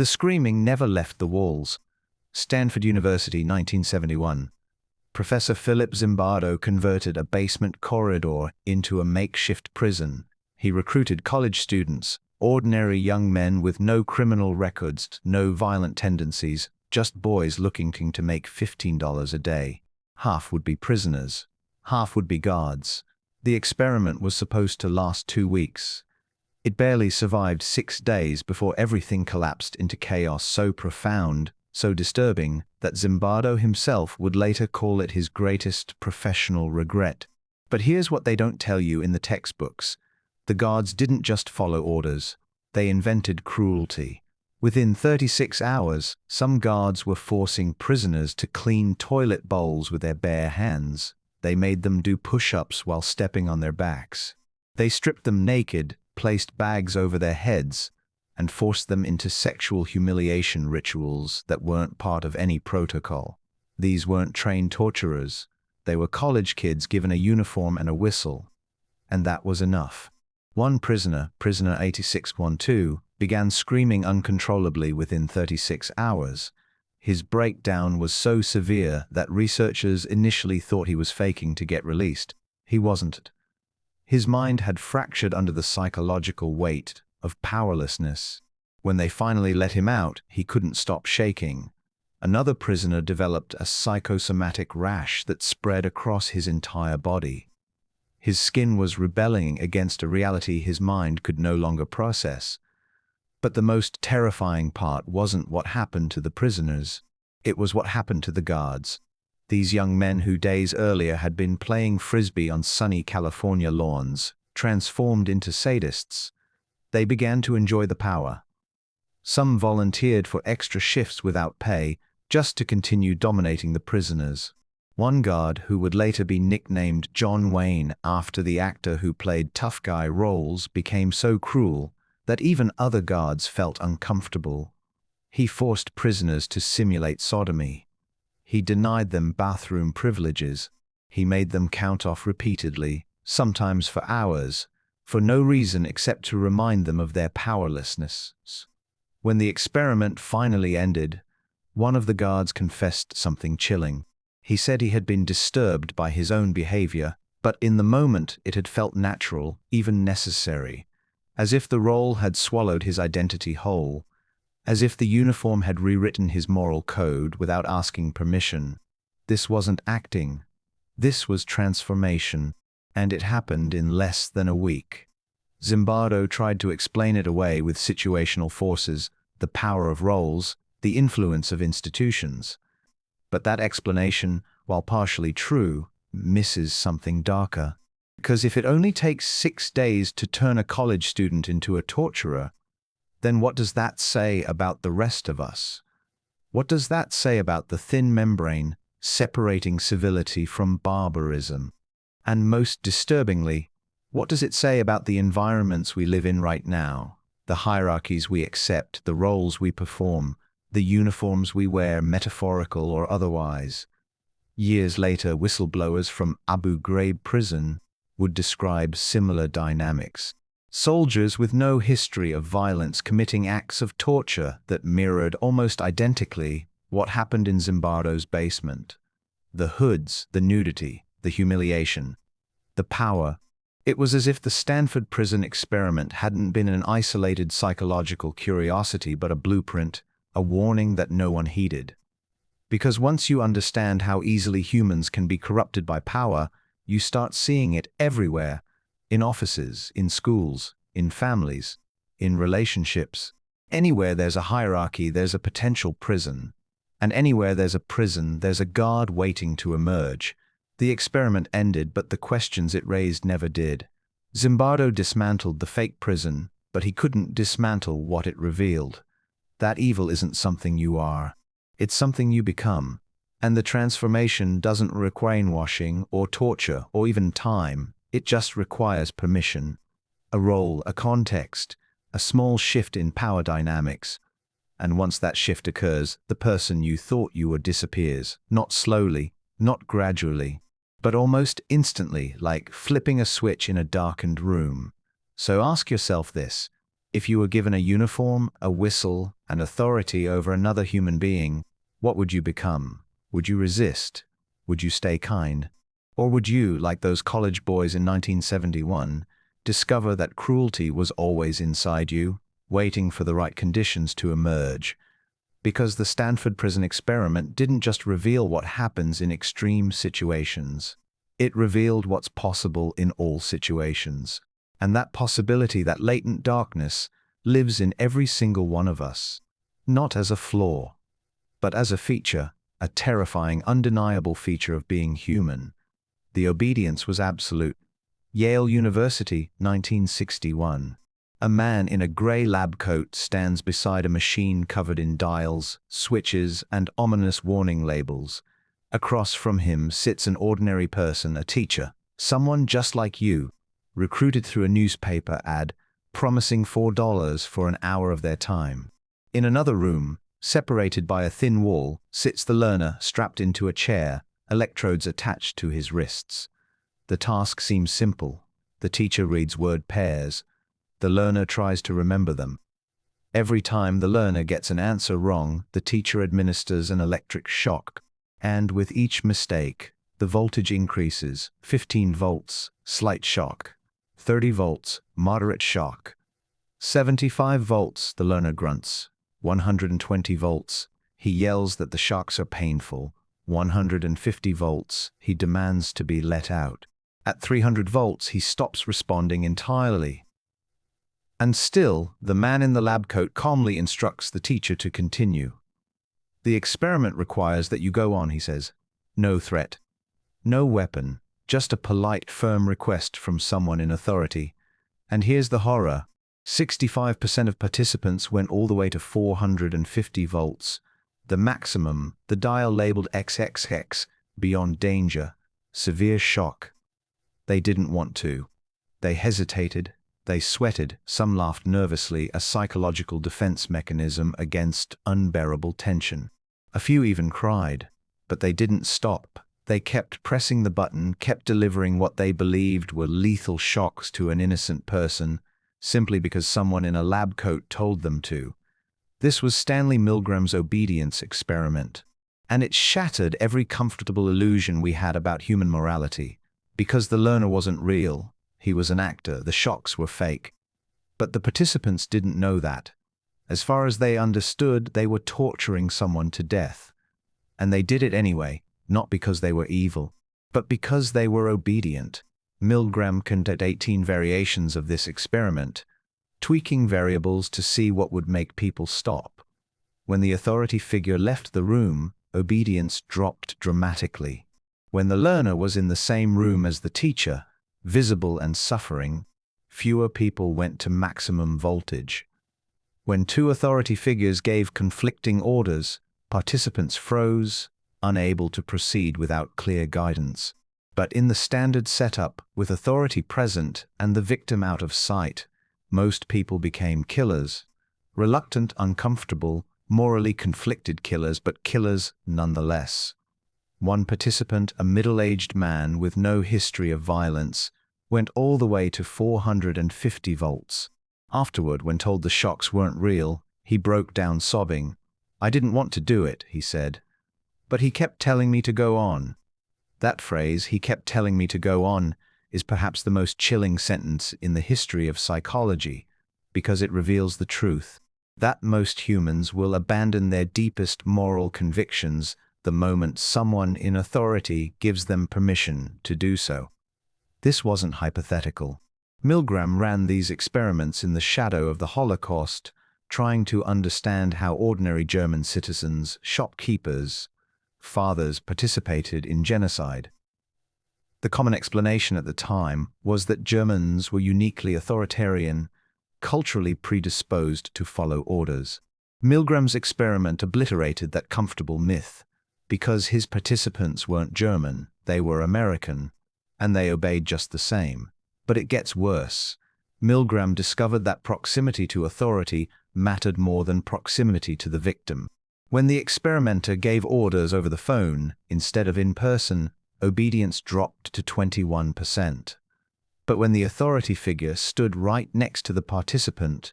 The screaming never left the walls. Stanford University, 1971. Professor Philip Zimbardo converted a basement corridor into a makeshift prison. He recruited college students, ordinary young men with no criminal records, no violent tendencies, just boys looking to make $15 a day. Half would be prisoners, half would be guards. The experiment was supposed to last 2 weeks. It barely survived 6 days before everything collapsed into chaos so profound, so disturbing, that Zimbardo himself would later call it his greatest professional regret. But here's what they don't tell you in the textbooks. The guards didn't just follow orders. They invented cruelty. Within 36 hours, some guards were forcing prisoners to clean toilet bowls with their bare hands. They made them do push-ups while stepping on their backs. They stripped them naked, placed bags over their heads, and forced them into sexual humiliation rituals that weren't part of any protocol. These weren't trained torturers. They were college kids given a uniform and a whistle. And that was enough. One prisoner, prisoner 8612, began screaming uncontrollably within 36 hours. His breakdown was so severe that researchers initially thought he was faking to get released. He wasn't. His mind had fractured under the psychological weight of powerlessness. When they finally let him out, he couldn't stop shaking. Another prisoner developed a psychosomatic rash that spread across his entire body. His skin was rebelling against a reality his mind could no longer process. But the most terrifying part wasn't what happened to the prisoners. It was what happened to the guards. These young men who days earlier had been playing frisbee on sunny California lawns, transformed into sadists. They began to enjoy the power. Some volunteered for extra shifts without pay, just to continue dominating the prisoners. One guard, who would later be nicknamed John Wayne after the actor who played tough guy roles, became so cruel that even other guards felt uncomfortable. He forced prisoners to simulate sodomy. He denied them bathroom privileges. He made them count off repeatedly, sometimes for hours, for no reason except to remind them of their powerlessness. When the experiment finally ended, one of the guards confessed something chilling. He said he had been disturbed by his own behavior, but in the moment it had felt natural, even necessary, as if the role had swallowed his identity whole, as if the uniform had rewritten his moral code without asking permission. This wasn't acting. This was transformation, and it happened in less than a week. Zimbardo tried to explain it away with situational forces, the power of roles, the influence of institutions. But that explanation, while partially true, misses something darker. Because if it only takes 6 days to turn a college student into a torturer, then what does that say about the rest of us? What does that say about the thin membrane separating civility from barbarism? And most disturbingly, what does it say about the environments we live in right now, the hierarchies we accept, the roles we perform, the uniforms we wear, metaphorical or otherwise? Years later, whistleblowers from Abu Ghraib prison would describe similar dynamics. Soldiers with no history of violence committing acts of torture that mirrored almost identically what happened in Zimbardo's basement. The hoods, the nudity, the humiliation, the power. It was as if the Stanford prison experiment hadn't been an isolated psychological curiosity but a blueprint, a warning that no one heeded. Because once you understand how easily humans can be corrupted by power, you start seeing it everywhere. In offices, in schools, in families, in relationships. Anywhere there's a hierarchy, there's a potential prison. And anywhere there's a prison, there's a guard waiting to emerge. The experiment ended, but the questions it raised never did. Zimbardo dismantled the fake prison, but he couldn't dismantle what it revealed. That evil isn't something you are. It's something you become. And the transformation doesn't require brainwashing or torture or even time. It just requires permission, a role, a context, a small shift in power dynamics. And once that shift occurs, the person you thought you were disappears, not slowly, not gradually, but almost instantly, like flipping a switch in a darkened room. So ask yourself this: if you were given a uniform, a whistle, and authority over another human being, what would you become? Would you resist? Would you stay kind? Or would you, like those college boys in 1971, discover that cruelty was always inside you, waiting for the right conditions to emerge? Because the Stanford prison experiment didn't just reveal what happens in extreme situations. It revealed what's possible in all situations. And that possibility, that latent darkness, lives in every single one of us. Not as a flaw, but as a feature, a terrifying, undeniable feature of being human. The obedience was absolute. Yale University, 1961. A man in a gray lab coat stands beside a machine covered in dials, switches, and ominous warning labels. Across from him sits an ordinary person, a teacher, someone just like you, recruited through a newspaper ad, promising $4 for an hour of their time. In another room, separated by a thin wall, sits the learner strapped into a chair, electrodes attached to his wrists. The task seems simple. The teacher reads word pairs. The learner tries to remember them. Every time the learner gets an answer wrong, the teacher administers an electric shock. And with each mistake, the voltage increases. 15 volts, slight shock. 30 volts, moderate shock. 75 volts, the learner grunts. 120 volts, he yells that the shocks are painful. 150 volts, he demands to be let out. At 300 volts, he stops responding entirely. And still, the man in the lab coat calmly instructs the teacher to continue. The experiment requires that you go on, he says. No threat. No weapon. Just a polite, firm request from someone in authority. And here's the horror. 65% of participants went all the way to 450 volts. The maximum, the dial labeled XXX, beyond danger. Severe shock. They didn't want to. They hesitated. They sweated, some laughed nervously, a psychological defense mechanism against unbearable tension. A few even cried, but they didn't stop. They kept pressing the button, kept delivering what they believed were lethal shocks to an innocent person, simply because someone in a lab coat told them to. This was Stanley Milgram's obedience experiment, and it shattered every comfortable illusion we had about human morality. Because the learner wasn't real, he was an actor, the shocks were fake. But the participants didn't know that. As far as they understood, they were torturing someone to death. And they did it anyway, not because they were evil, but because they were obedient. Milgram conducted 18 variations of this experiment, tweaking variables to see what would make people stop. When the authority figure left the room, obedience dropped dramatically. When the learner was in the same room as the teacher, visible and suffering, fewer people went to maximum voltage. When two authority figures gave conflicting orders, participants froze, unable to proceed without clear guidance. But in the standard setup, with authority present and the victim out of sight, most people became killers. Reluctant, uncomfortable, morally conflicted killers, but killers nonetheless. One participant, a middle-aged man with no history of violence, went all the way to 450 volts. Afterward, when told the shocks weren't real, he broke down sobbing. "I didn't want to do it," he said. "But he kept telling me to go on." That phrase, "he kept telling me to go on," is perhaps the most chilling sentence in the history of psychology, because it reveals the truth that most humans will abandon their deepest moral convictions the moment someone in authority gives them permission to do so. This wasn't hypothetical. Milgram ran these experiments in the shadow of the Holocaust, trying to understand how ordinary German citizens, shopkeepers, fathers participated in genocide. The common explanation at the time was that Germans were uniquely authoritarian, culturally predisposed to follow orders. Milgram's experiment obliterated that comfortable myth. Because his participants weren't German, they were American, and they obeyed just the same. But it gets worse. Milgram discovered that proximity to authority mattered more than proximity to the victim. When the experimenter gave orders over the phone instead of in person, obedience dropped to 21%. But when the authority figure stood right next to the participant,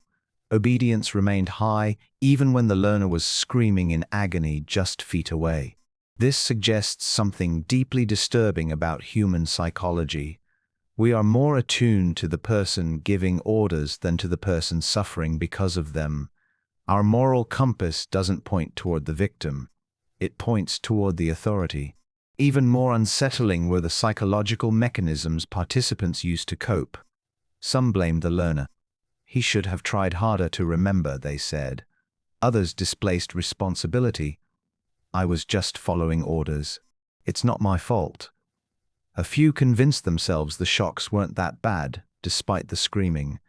Obedience remained high even when the learner was screaming in agony just feet away. This suggests something deeply disturbing about human psychology. We are more attuned to the person giving orders than to the person suffering because of them. Our moral compass doesn't point toward the victim. It points toward the authority. Even more unsettling were the psychological mechanisms participants used to cope. Some blamed the learner. He should have tried harder to remember, they said. Others displaced responsibility. I was just following orders. It's not my fault. A few convinced themselves the shocks weren't that bad, despite the screaming.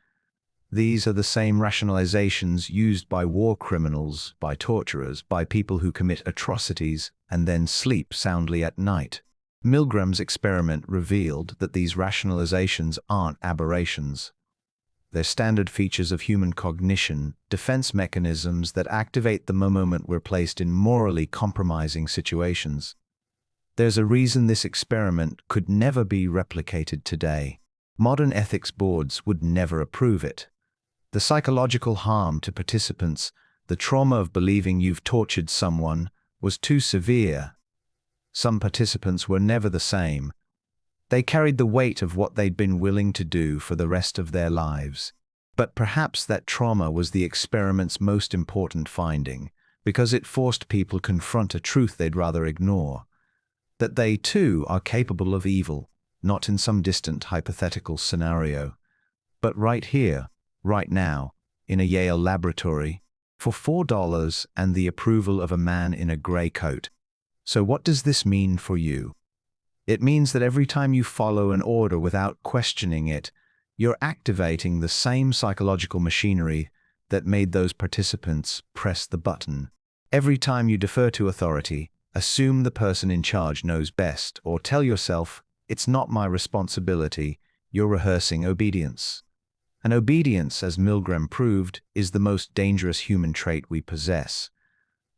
These are the same rationalizations used by war criminals, by torturers, by people who commit atrocities and then sleep soundly at night. Milgram's experiment revealed that these rationalizations aren't aberrations. They're standard features of human cognition, defense mechanisms that activate the moment we're placed in morally compromising situations. There's a reason this experiment could never be replicated today. Modern ethics boards would never approve it. The psychological harm to participants, the trauma of believing you've tortured someone, was too severe. Some participants were never the same. They carried the weight of what they'd been willing to do for the rest of their lives. But perhaps that trauma was the experiment's most important finding, because it forced people to confront a truth they'd rather ignore. That they, too, are capable of evil, not in some distant hypothetical scenario, but right here, right now, in a Yale laboratory, for $4 and the approval of a man in a gray coat. So what does this mean for you? It means that every time you follow an order without questioning it, you're activating the same psychological machinery that made those participants press the button. Every time you defer to authority, assume the person in charge knows best, or tell yourself, it's not my responsibility, you're rehearsing obedience. And obedience, as Milgram proved, is the most dangerous human trait we possess.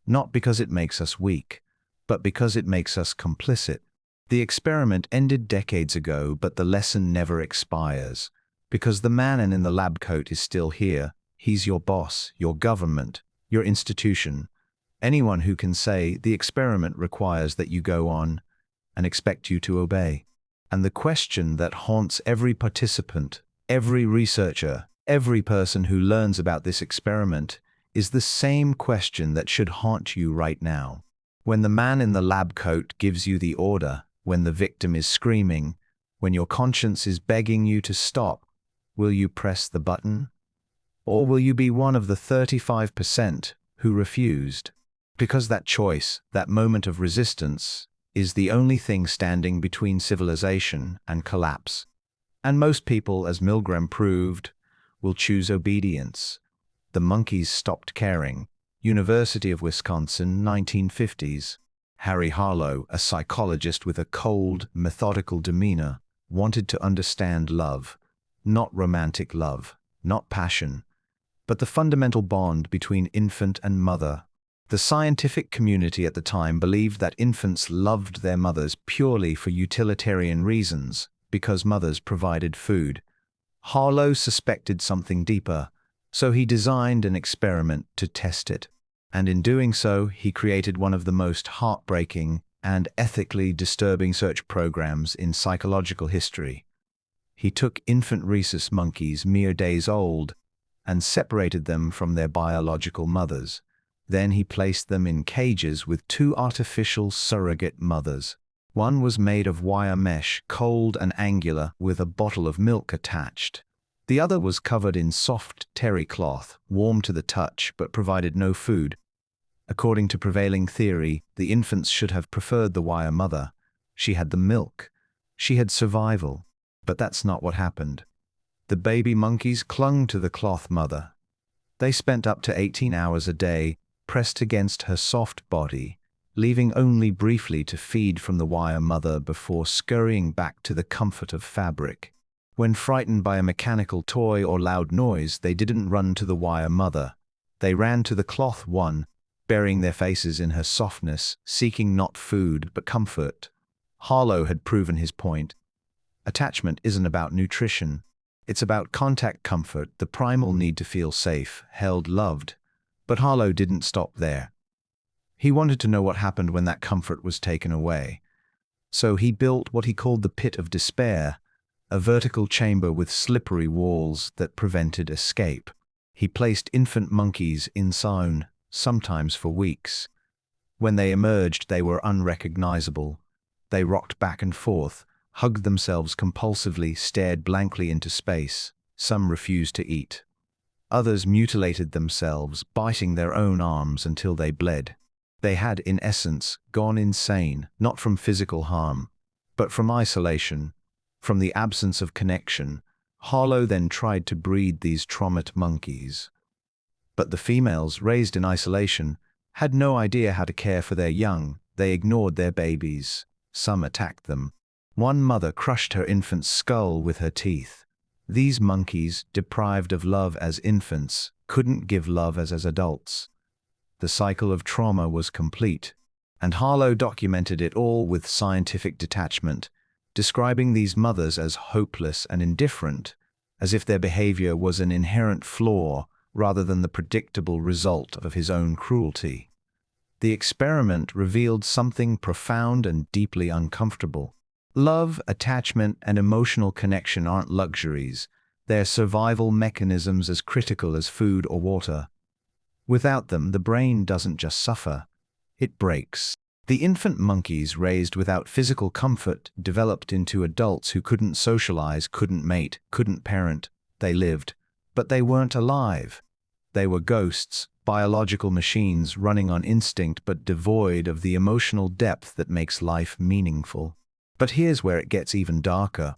Not because it makes us weak, but because it makes us complicit. The experiment ended decades ago, but the lesson never expires. Because the man in the lab coat is still here, he's your boss, your government, your institution. Anyone who can say the experiment requires that you go on and expect you to obey. And the question that haunts every participant, every researcher, every person who learns about this experiment is the same question that should haunt you right now. When the man in the lab coat gives you the order, when the victim is screaming, when your conscience is begging you to stop, will you press the button? Or will you be one of the 35% who refused? Because that choice, that moment of resistance, is the only thing standing between civilization and collapse. And most people, as Milgram proved, will choose obedience. The monkeys stopped caring. University of Wisconsin, 1950s. Harry Harlow, a psychologist with a cold, methodical demeanor, wanted to understand love. Not romantic love, not passion, but the fundamental bond between infant and mother. The scientific community at the time believed that infants loved their mothers purely for utilitarian reasons, because mothers provided food. Harlow suspected something deeper, so he designed an experiment to test it. And in doing so, he created one of the most heartbreaking and ethically disturbing search programs in psychological history. He took infant rhesus monkeys mere days old and separated them from their biological mothers. Then he placed them in cages with two artificial surrogate mothers. One was made of wire mesh, cold and angular, with a bottle of milk attached. The other was covered in soft terry cloth, warm to the touch, but provided no food. According to prevailing theory, the infants should have preferred the wire mother. She had the milk. She had survival. But that's not what happened. The baby monkeys clung to the cloth mother. They spent up to 18 hours a day, pressed against her soft body, leaving only briefly to feed from the wire mother before scurrying back to the comfort of fabric. When frightened by a mechanical toy or loud noise, they didn't run to the wire mother. They ran to the cloth one, burying their faces in her softness, seeking not food but comfort. Harlow had proven his point. Attachment isn't about nutrition. It's about contact comfort, the primal need to feel safe, held, loved. But Harlow didn't stop there. He wanted to know what happened when that comfort was taken away. So he built what he called the pit of despair, a vertical chamber with slippery walls that prevented escape. He placed infant monkeys inside, sometimes for weeks. When they emerged, they were unrecognizable. They rocked back and forth, hugged themselves compulsively, stared blankly into space. Some refused to eat. Others mutilated themselves, biting their own arms until they bled. They had, in essence, gone insane, not from physical harm, but from isolation, from the absence of connection. Harlow then tried to breed these traumatized monkeys. But the females, raised in isolation, had no idea how to care for their young. They ignored their babies. Some attacked them. One mother crushed her infant's skull with her teeth. These monkeys, deprived of love as infants, couldn't give love as adults. The cycle of trauma was complete, and Harlow documented it all with scientific detachment, describing these mothers as hopeless and indifferent, as if their behavior was an inherent flaw rather than the predictable result of his own cruelty. The experiment revealed something profound and deeply uncomfortable. Love, attachment, and emotional connection aren't luxuries. They're survival mechanisms as critical as food or water. Without them, the brain doesn't just suffer, it breaks. The infant monkeys raised without physical comfort developed into adults who couldn't socialize, couldn't mate, couldn't parent. They lived, but they weren't alive. They were ghosts, biological machines running on instinct but devoid of the emotional depth that makes life meaningful. But here's where it gets even darker.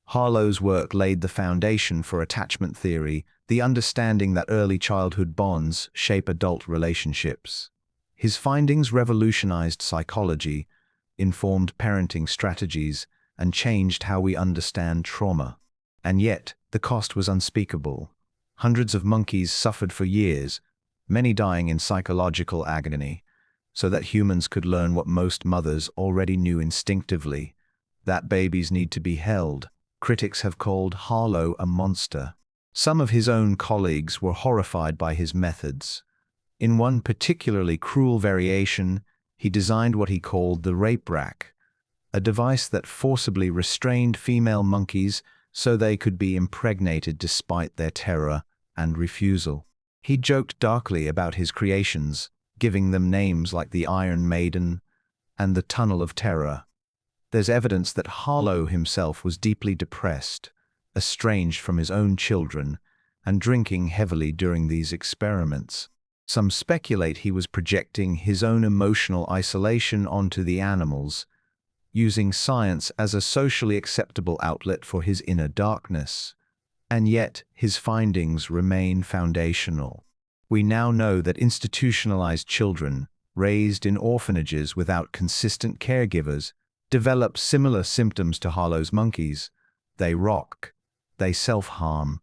Harlow's work laid the foundation for attachment theory, the understanding that early childhood bonds shape adult relationships. His findings revolutionized psychology, informed parenting strategies, and changed how we understand trauma. And yet, the cost was unspeakable. Hundreds of monkeys suffered for years, many dying in psychological agony, so that humans could learn what most mothers already knew instinctively, that babies need to be held. Critics have called Harlow a monster. Some of his own colleagues were horrified by his methods. In one particularly cruel variation, he designed what he called the rape rack, a device that forcibly restrained female monkeys so they could be impregnated despite their terror and refusal. He joked darkly about his creations, giving them names like the Iron Maiden and the Tunnel of Terror. There's evidence that Harlow himself was deeply depressed, estranged from his own children, and drinking heavily during these experiments. Some speculate he was projecting his own emotional isolation onto the animals, using science as a socially acceptable outlet for his inner darkness. And yet, his findings remain foundational. We now know that institutionalized children, raised in orphanages without consistent caregivers, develop similar symptoms to Harlow's monkeys. They rock, they self-harm,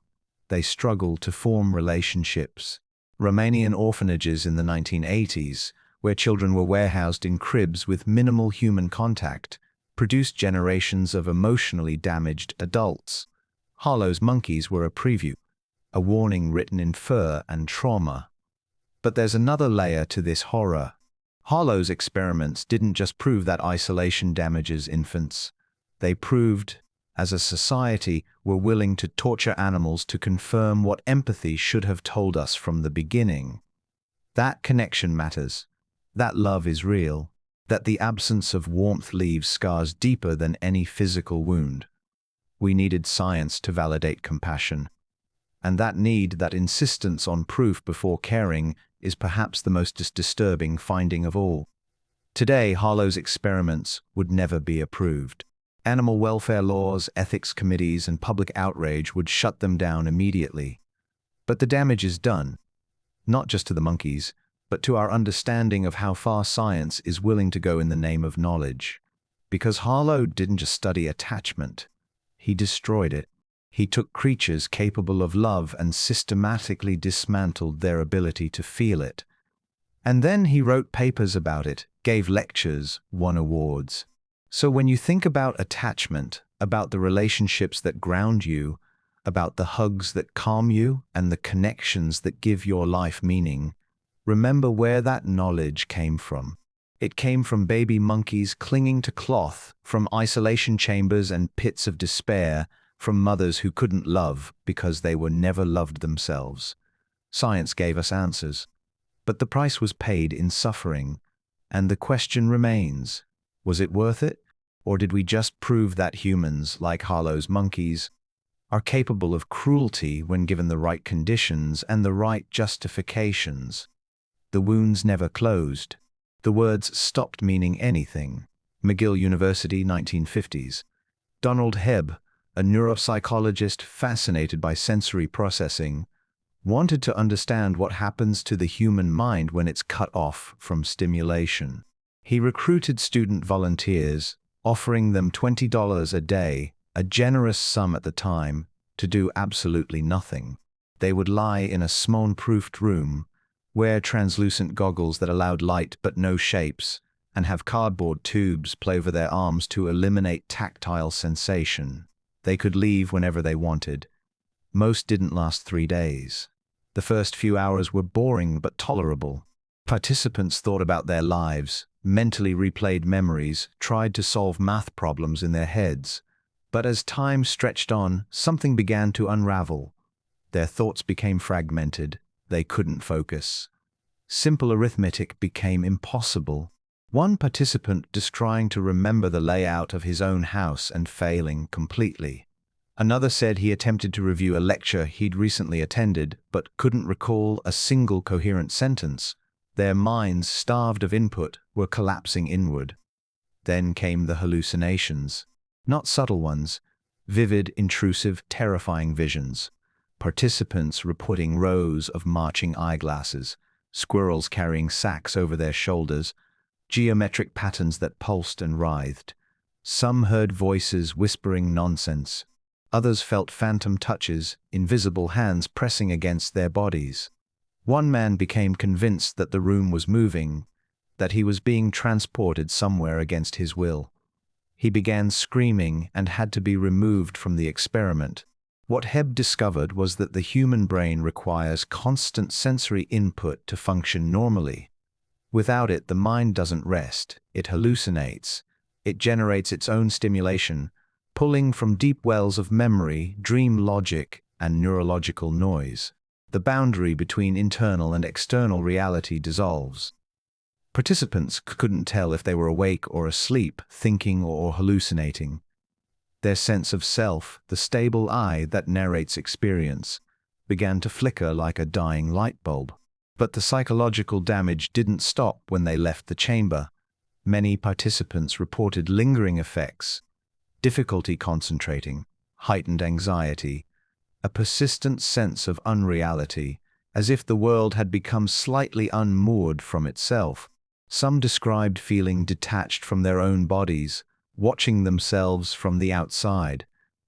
they struggle to form relationships. Romanian orphanages in the 1980s, where children were warehoused in cribs with minimal human contact, produced generations of emotionally damaged adults. Harlow's monkeys were a preview, a warning written in fur and trauma. But there's another layer to this horror. Harlow's experiments didn't just prove that isolation damages infants. They proved, as a society, we're willing to torture animals to confirm what empathy should have told us from the beginning. That connection matters, that love is real, that the absence of warmth leaves scars deeper than any physical wound. We needed science to validate compassion. And that need, that insistence on proof before caring, is perhaps the most disturbing finding of all. Today, Harlow's experiments would never be approved. Animal welfare laws, ethics committees, and public outrage would shut them down immediately. But the damage is done, not just to the monkeys, but to our understanding of how far science is willing to go in the name of knowledge. Because Harlow didn't just study attachment, he destroyed it. He took creatures capable of love and systematically dismantled their ability to feel it. And then he wrote papers about it, gave lectures, won awards. So when you think about attachment, about the relationships that ground you, about the hugs that calm you and the connections that give your life meaning, remember where that knowledge came from. It came from baby monkeys clinging to cloth, from isolation chambers and pits of despair, from mothers who couldn't love because they were never loved themselves. Science gave us answers, but the price was paid in suffering, and the question remains, was it worth it? Or did we just prove that humans, like Harlow's monkeys, are capable of cruelty when given the right conditions and the right justifications? The wounds never closed. The words stopped meaning anything. McGill University, 1950s. Donald Hebb, a neuropsychologist fascinated by sensory processing, wanted to understand what happens to the human mind when it's cut off from stimulation. He recruited student volunteers, offering them $20 a day, a generous sum at the time, to do absolutely nothing. They would lie in a smoke-proofed room, wear translucent goggles that allowed light but no shapes, and have cardboard tubes play over their arms to eliminate tactile sensation. They could leave whenever they wanted. Most didn't last 3 days. The first few hours were boring but tolerable. Participants thought about their lives, mentally replayed memories, tried to solve math problems in their heads. But as time stretched on, something began to unravel. Their thoughts became fragmented. They couldn't focus. Simple arithmetic became impossible. One participant just trying to remember the layout of his own house and failing completely. Another said he attempted to review a lecture he'd recently attended but couldn't recall a single coherent sentence. Their minds, starved of input, were collapsing inward. Then came the hallucinations. Not subtle ones, vivid, intrusive, terrifying visions. Participants reporting rows of marching eyeglasses, squirrels carrying sacks over their shoulders, geometric patterns that pulsed and writhed. Some heard voices whispering nonsense. Others felt phantom touches, invisible hands pressing against their bodies. One man became convinced that the room was moving, that he was being transported somewhere against his will. He began screaming and had to be removed from the experiment. What Hebb discovered was that the human brain requires constant sensory input to function normally. Without it, the mind doesn't rest, it hallucinates. It generates its own stimulation, pulling from deep wells of memory, dream logic, and neurological noise. The boundary between internal and external reality dissolves. Participants couldn't tell if they were awake or asleep, thinking or hallucinating. Their sense of self, the stable I that narrates experience, began to flicker like a dying light bulb. But the psychological damage didn't stop when they left the chamber. Many participants reported lingering effects, difficulty concentrating, heightened anxiety, a persistent sense of unreality, as if the world had become slightly unmoored from itself. Some described feeling detached from their own bodies, watching themselves from the outside.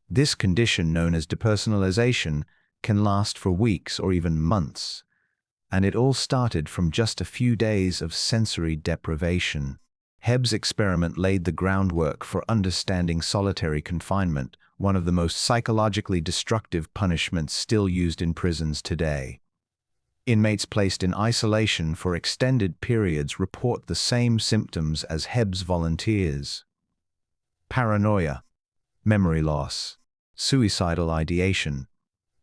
This condition, known as depersonalization, can last for weeks or even months. And it all started from just a few days of sensory deprivation. Hebb's experiment laid the groundwork for understanding solitary confinement, one of the most psychologically destructive punishments still used in prisons today. Inmates placed in isolation for extended periods report the same symptoms as Hebb's volunteers: paranoia, memory loss, suicidal ideation.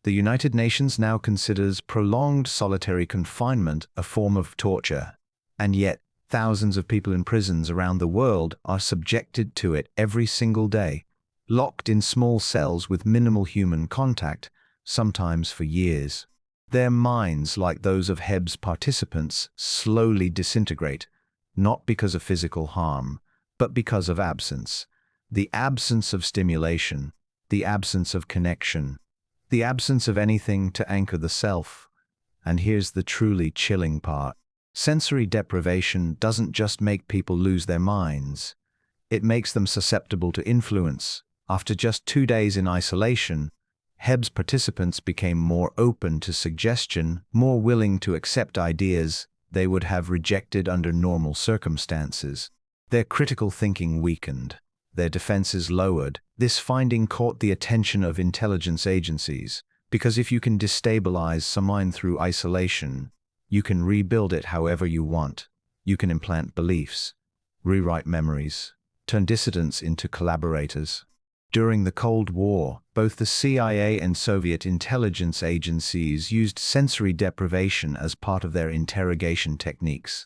The United Nations now considers prolonged solitary confinement a form of torture, and yet thousands of people in prisons around the world are subjected to it every single day, locked in small cells with minimal human contact, sometimes for years. Their minds, like those of Hebb's participants, slowly disintegrate, not because of physical harm, but because of absence. The absence of stimulation, the absence of connection, the absence of anything to anchor the self. And here's the truly chilling part. Sensory deprivation doesn't just make people lose their minds. It makes them susceptible to influence. After just 2 days in isolation, Hebb's participants became more open to suggestion, more willing to accept ideas they would have rejected under normal circumstances. Their critical thinking weakened. their defenses lowered. This finding caught the attention of intelligence agencies, because if you can destabilize some mind through isolation, you can rebuild it however you want. You can implant beliefs, rewrite memories, turn dissidents into collaborators. During the Cold War, both the CIA and Soviet intelligence agencies used sensory deprivation as part of their interrogation techniques.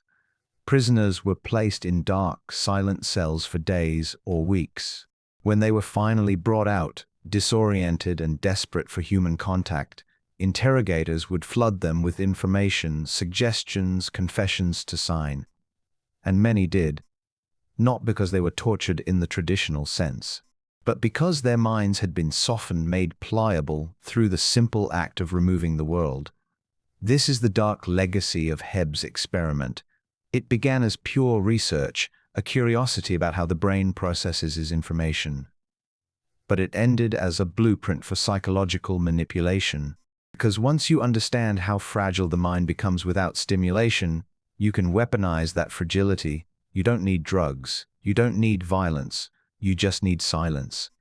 Prisoners were placed in dark, silent cells for days or weeks. When they were finally brought out, disoriented and desperate for human contact, interrogators would flood them with information, suggestions, confessions to sign. And many did, not because they were tortured in the traditional sense, but because their minds had been softened, made pliable through the simple act of removing the world. This is the dark legacy of Hebb's experiment. It began as pure research, a curiosity about how the brain processes its information. But it ended as a blueprint for psychological manipulation. Because once you understand how fragile the mind becomes without stimulation, you can weaponize that fragility. You don't need drugs. You don't need violence. You just need silence,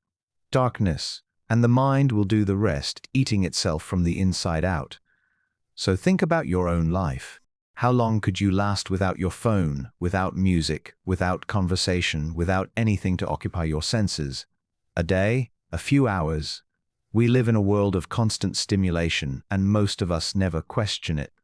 darkness, and the mind will do the rest, eating itself from the inside out. So think about your own life. How long could you last without your phone, without music, without conversation, without anything to occupy your senses? A day? A few hours? We live in a world of constant stimulation, and most of us never question it.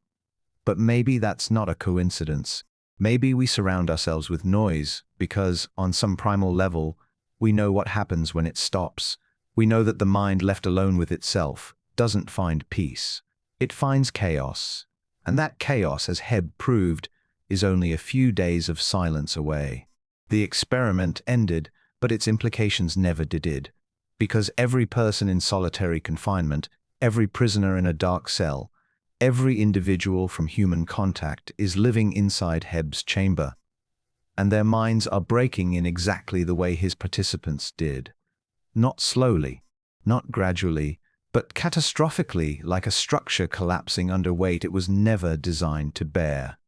But maybe that's not a coincidence. Maybe we surround ourselves with noise because, on some primal level, we know what happens when it stops. We know that the mind left alone with itself doesn't find peace. It finds chaos. And that chaos, as Hebb proved, is only a few days of silence away. The experiment ended, but its implications never did. Because every person in solitary confinement, every prisoner in a dark cell, every individual from human contact is living inside Hebb's chamber. And their minds are breaking in exactly the way his participants did. Not slowly, not gradually, but catastrophically, like a structure collapsing under weight it was never designed to bear.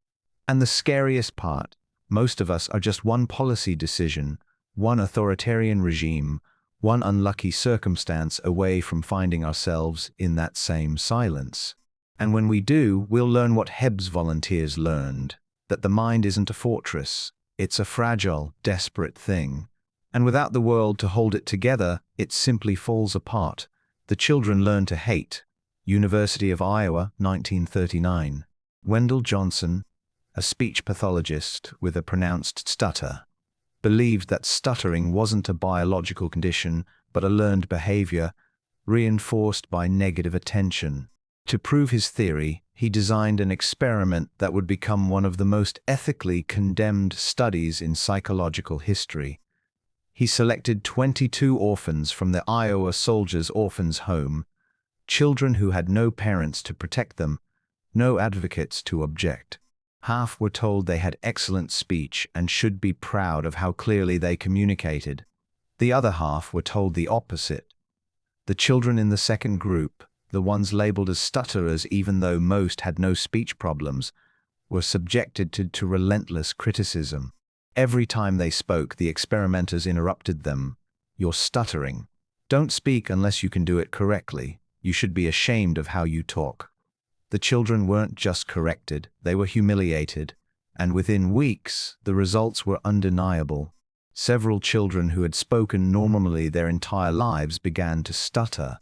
And the scariest part, most of us are just one policy decision, one authoritarian regime, one unlucky circumstance away from finding ourselves in that same silence. And when we do, we'll learn what Hebb's volunteers learned, that the mind isn't a fortress, it's a fragile, desperate thing. And without the world to hold it together, it simply falls apart. The children learn to hate. University of Iowa, 1939. Wendell Johnson, a speech pathologist with a pronounced stutter, believed that stuttering wasn't a biological condition, but a learned behavior, reinforced by negative attention. To prove his theory, he designed an experiment that would become one of the most ethically condemned studies in psychological history. He selected 22 orphans from the Iowa Soldiers' Orphans' Home, children who had no parents to protect them, no advocates to object. Half were told they had excellent speech and should be proud of how clearly they communicated. The other half were told the opposite. The children in the second group, the ones labeled as stutterers even though most had no speech problems, were subjected to relentless criticism. Every time they spoke, the experimenters interrupted them. "You're stuttering. Don't speak unless you can do it correctly. You should be ashamed of how you talk." The children weren't just corrected, they were humiliated. And within weeks, the results were undeniable. Several children who had spoken normally their entire lives began to stutter.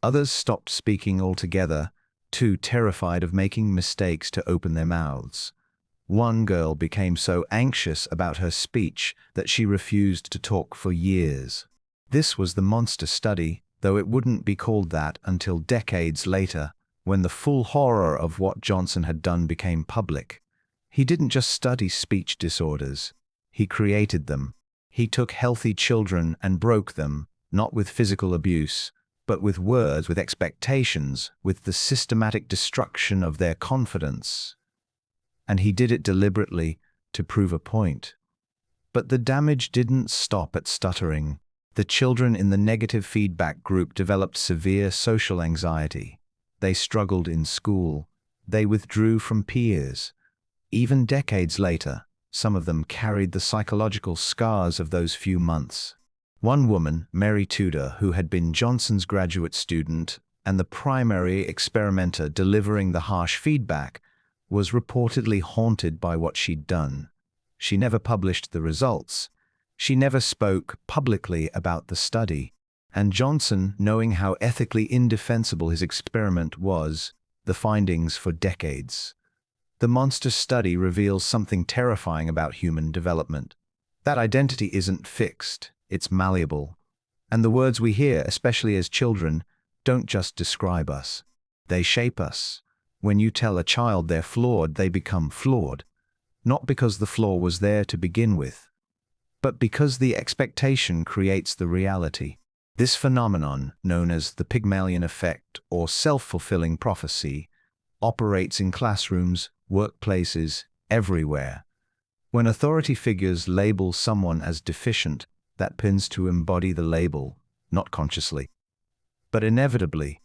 Others stopped speaking altogether, too terrified of making mistakes to open their mouths. One girl became so anxious about her speech that she refused to talk for years. This was the monster study, though it wouldn't be called that until decades later, when the full horror of what Johnson had done became public. He didn't just study speech disorders. He created them. He took healthy children and broke them, not with physical abuse, but with words, with expectations, with the systematic destruction of their confidence. And he did it deliberately to prove a point. But the damage didn't stop at stuttering. The children in the negative feedback group developed severe social anxiety. They struggled in school. They withdrew from peers. Even decades later, Some of them carried the psychological scars of those few months. One woman, Mary Tudor, who had been Johnson's graduate student and the primary experimenter delivering the harsh feedback, was reportedly haunted by what she'd done. She never published the results. She never spoke publicly about the study. And Johnson, knowing how ethically indefensible his experiment was, the findings for decades. The monster study reveals something terrifying about human development. That identity isn't fixed, it's malleable. And the words we hear, especially as children, don't just describe us. They shape us. When you tell a child they're flawed, they become flawed. Not because the flaw was there to begin with, but because the expectation creates the reality. This phenomenon, known as the Pygmalion effect or self-fulfilling prophecy, operates in classrooms, workplaces, everywhere. When authority figures label someone as deficient, that tends to embody the label, not consciously, but inevitably.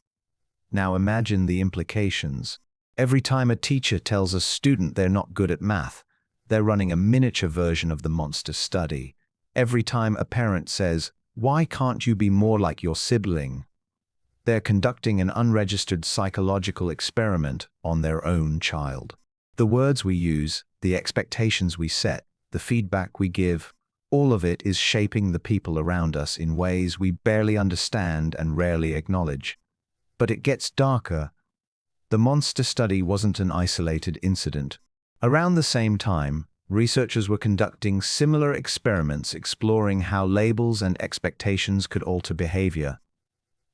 Now imagine the implications. Every time a teacher tells a student they're not good at math, they're running a miniature version of the monster study. Every time a parent says, "Why can't you be more like your sibling?" they're conducting an unregistered psychological experiment on their own child. The words we use, the expectations we set, the feedback we give, all of it is shaping the people around us in ways we barely understand and rarely acknowledge. But it gets darker. The monster study wasn't an isolated incident. Around the same time, researchers were conducting similar experiments exploring how labels and expectations could alter behavior.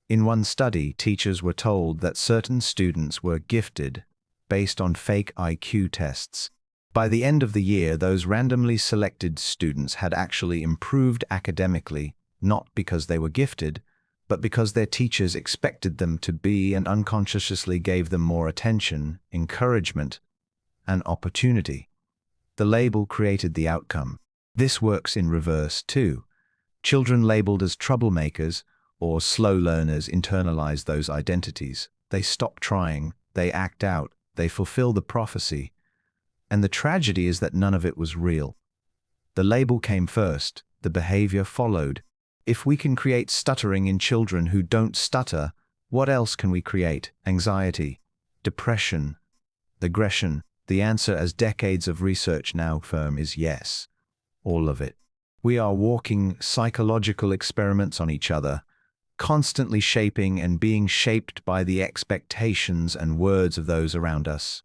In one study, teachers were told that certain students were gifted based on fake IQ tests. By the end of the year, those randomly selected students had actually improved academically, not because they were gifted, but because their teachers expected them to be and unconsciously gave them more attention, encouragement, and opportunity. The label created the outcome. This works in reverse too. Children labeled as troublemakers or slow learners internalize those identities. They stop trying, they act out, they fulfill the prophecy. And the tragedy is that none of it was real. The label came first, the behavior followed. If we can create stuttering in children who don't stutter, what else can we create? Anxiety, depression, aggression. The answer, as decades of research now affirm, is yes. All of it. We are walking psychological experiments on each other, constantly shaping and being shaped by the expectations and words of those around us.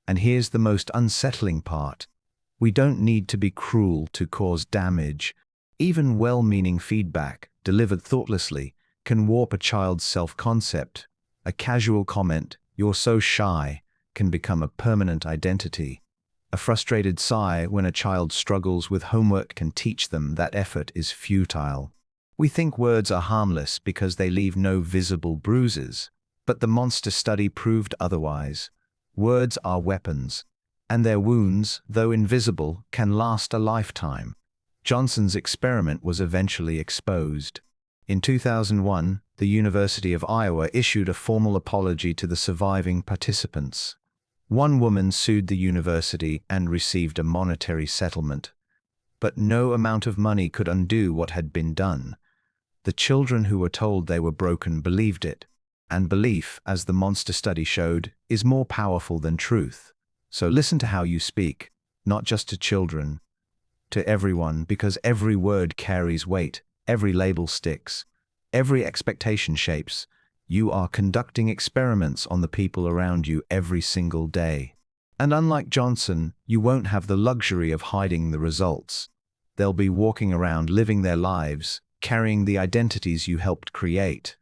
And here's the most unsettling part. We don't need to be cruel to cause damage. Even well-meaning feedback, delivered thoughtlessly, can warp a child's self-concept. A casual comment, "You're so shy," can become a permanent identity. A frustrated sigh when a child struggles with homework can teach them that effort is futile. We think words are harmless because they leave no visible bruises, but the monster study proved otherwise. Words are weapons, and their wounds, though invisible, can last a lifetime. Johnson's experiment was eventually exposed. In 2001, the University of Iowa issued a formal apology to the surviving participants. One woman sued the university and received a monetary settlement. But no amount of money could undo what had been done. The children who were told they were broken believed it. And belief, as the monster study showed, is more powerful than truth. So listen to how you speak, not just to children, to everyone, because every word carries weight, every label sticks, every expectation shapes. You are conducting experiments on the people around you every single day. And unlike Johnson, you won't have the luxury of hiding the results. They'll be walking around living their lives, carrying the identities you helped create.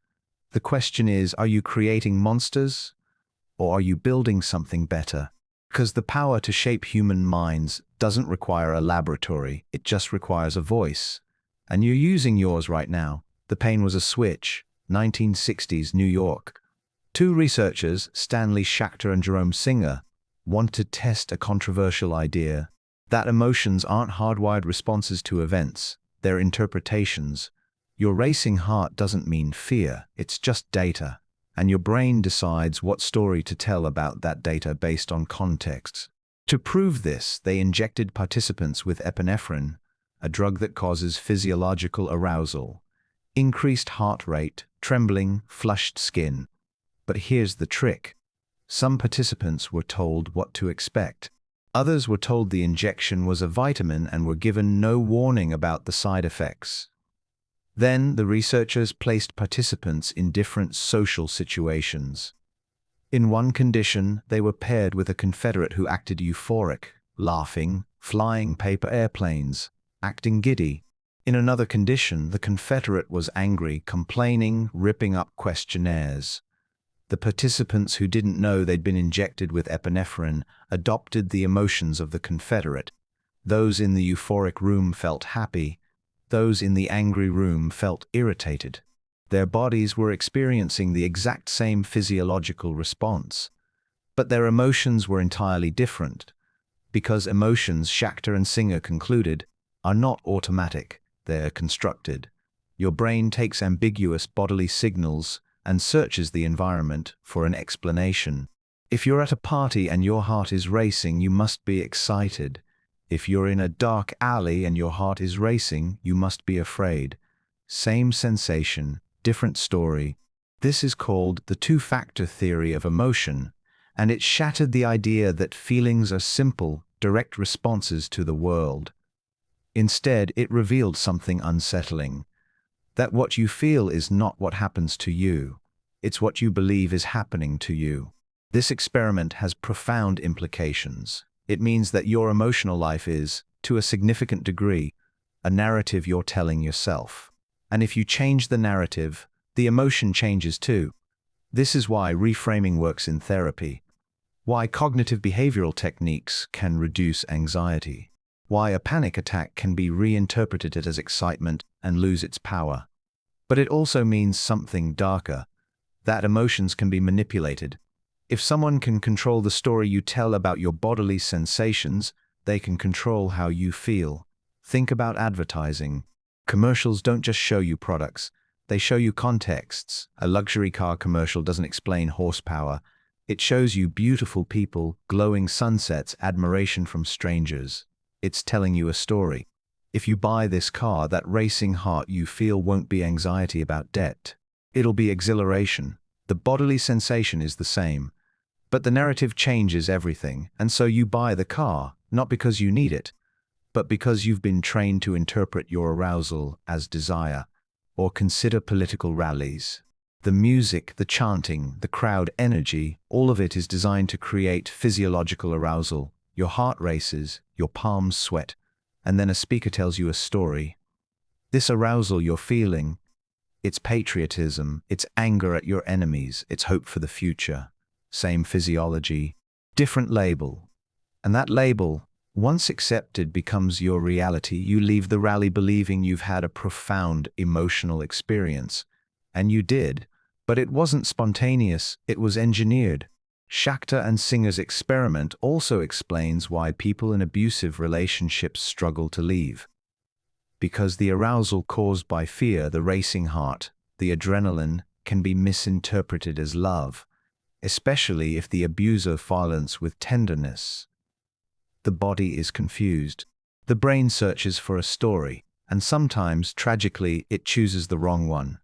The question is, are you creating monsters, or are you building something better? Because the power to shape human minds doesn't require a laboratory, it just requires a voice. And you're using yours right now. The pain was a switch. 1960s New York. Two researchers, Stanley Schachter and Jerome Singer, want to test a controversial idea that emotions aren't hardwired responses to events, they're interpretations. Your racing heart doesn't mean fear, it's just data, and your brain decides what story to tell about that data based on context. To prove this, they injected participants with epinephrine, a drug that causes physiological arousal, increased heart rate, trembling, flushed skin. But here's the trick. Some participants were told what to expect. Others were told the injection was a vitamin and were given no warning about the side effects. Then the researchers placed participants in different social situations. In one condition, they were paired with a Confederate who acted euphoric, laughing, flying paper airplanes, acting giddy. In another condition, the Confederate was angry, complaining, ripping up questionnaires. The participants who didn't know they'd been injected with epinephrine adopted the emotions of the Confederate. Those in the euphoric room felt happy. Those in the angry room felt irritated. Their bodies were experiencing the exact same physiological response, but their emotions were entirely different, because emotions, Schachter and Singer concluded, are not automatic, they're constructed. Your brain takes ambiguous bodily signals and searches the environment for an explanation. If you're at a party and your heart is racing, you must be excited. If you're in a dark alley and your heart is racing, you must be afraid. Same sensation, different story. This is called the two-factor theory of emotion, and it shattered the idea that feelings are simple, direct responses to the world. Instead, it revealed something unsettling. That what you feel is not what happens to you. It's what you believe is happening to you. This experiment has profound implications. It means that your emotional life is, to a significant degree, a narrative you're telling yourself. And if you change the narrative, the emotion changes too. This is why reframing works in therapy, why cognitive behavioral techniques can reduce anxiety, why a panic attack can be reinterpreted as excitement and lose its power. But it also means something darker, that emotions can be manipulated. If someone can control the story you tell about your bodily sensations, they can control how you feel. Think about advertising. Commercials don't just show you products, they show you contexts. A luxury car commercial doesn't explain horsepower. It shows you beautiful people, glowing sunsets, admiration from strangers. It's telling you a story. If you buy this car, that racing heart you feel won't be anxiety about debt. It'll be exhilaration. The bodily sensation is the same. But the narrative changes everything, and so you buy the car, not because you need it, but because you've been trained to interpret your arousal as desire. Or consider political rallies. The music, the chanting, the crowd energy, all of it is designed to create physiological arousal. Your heart races, your palms sweat, and then a speaker tells you a story. This arousal you're feeling, it's patriotism, it's anger at your enemies, it's hope for the future. Same physiology, different label. And that label, once accepted, becomes your reality. You leave the rally believing you've had a profound emotional experience. And you did, but it wasn't spontaneous, it was engineered. Schachter and Singer's experiment also explains why people in abusive relationships struggle to leave. Because the arousal caused by fear, the racing heart, the adrenaline, can be misinterpreted as love, especially if the abuser violence with tenderness. The body is confused. The brain searches for a story, and sometimes, tragically, it chooses the wrong one.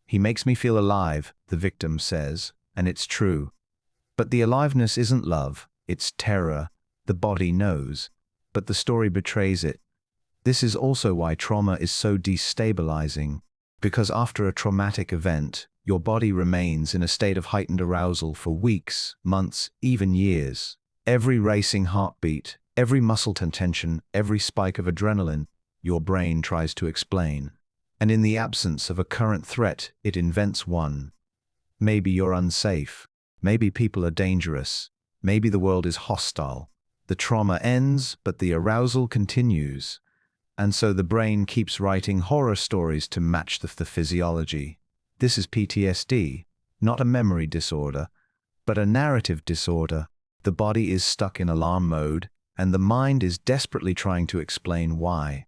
He makes me feel alive, the victim says, and it's true. But the aliveness isn't love, it's terror. The body knows, but the story betrays it. This is also why trauma is so destabilizing, because after a traumatic event, your body remains in a state of heightened arousal for weeks, months, even years. Every racing heartbeat, every muscle tension, every spike of adrenaline, your brain tries to explain. And in the absence of a current threat, it invents one. Maybe you're unsafe. Maybe people are dangerous. Maybe the world is hostile. The trauma ends, but the arousal continues. And so the brain keeps writing horror stories to match the physiology. This is PTSD, not a memory disorder, but a narrative disorder. The body is stuck in alarm mode, and the mind is desperately trying to explain why.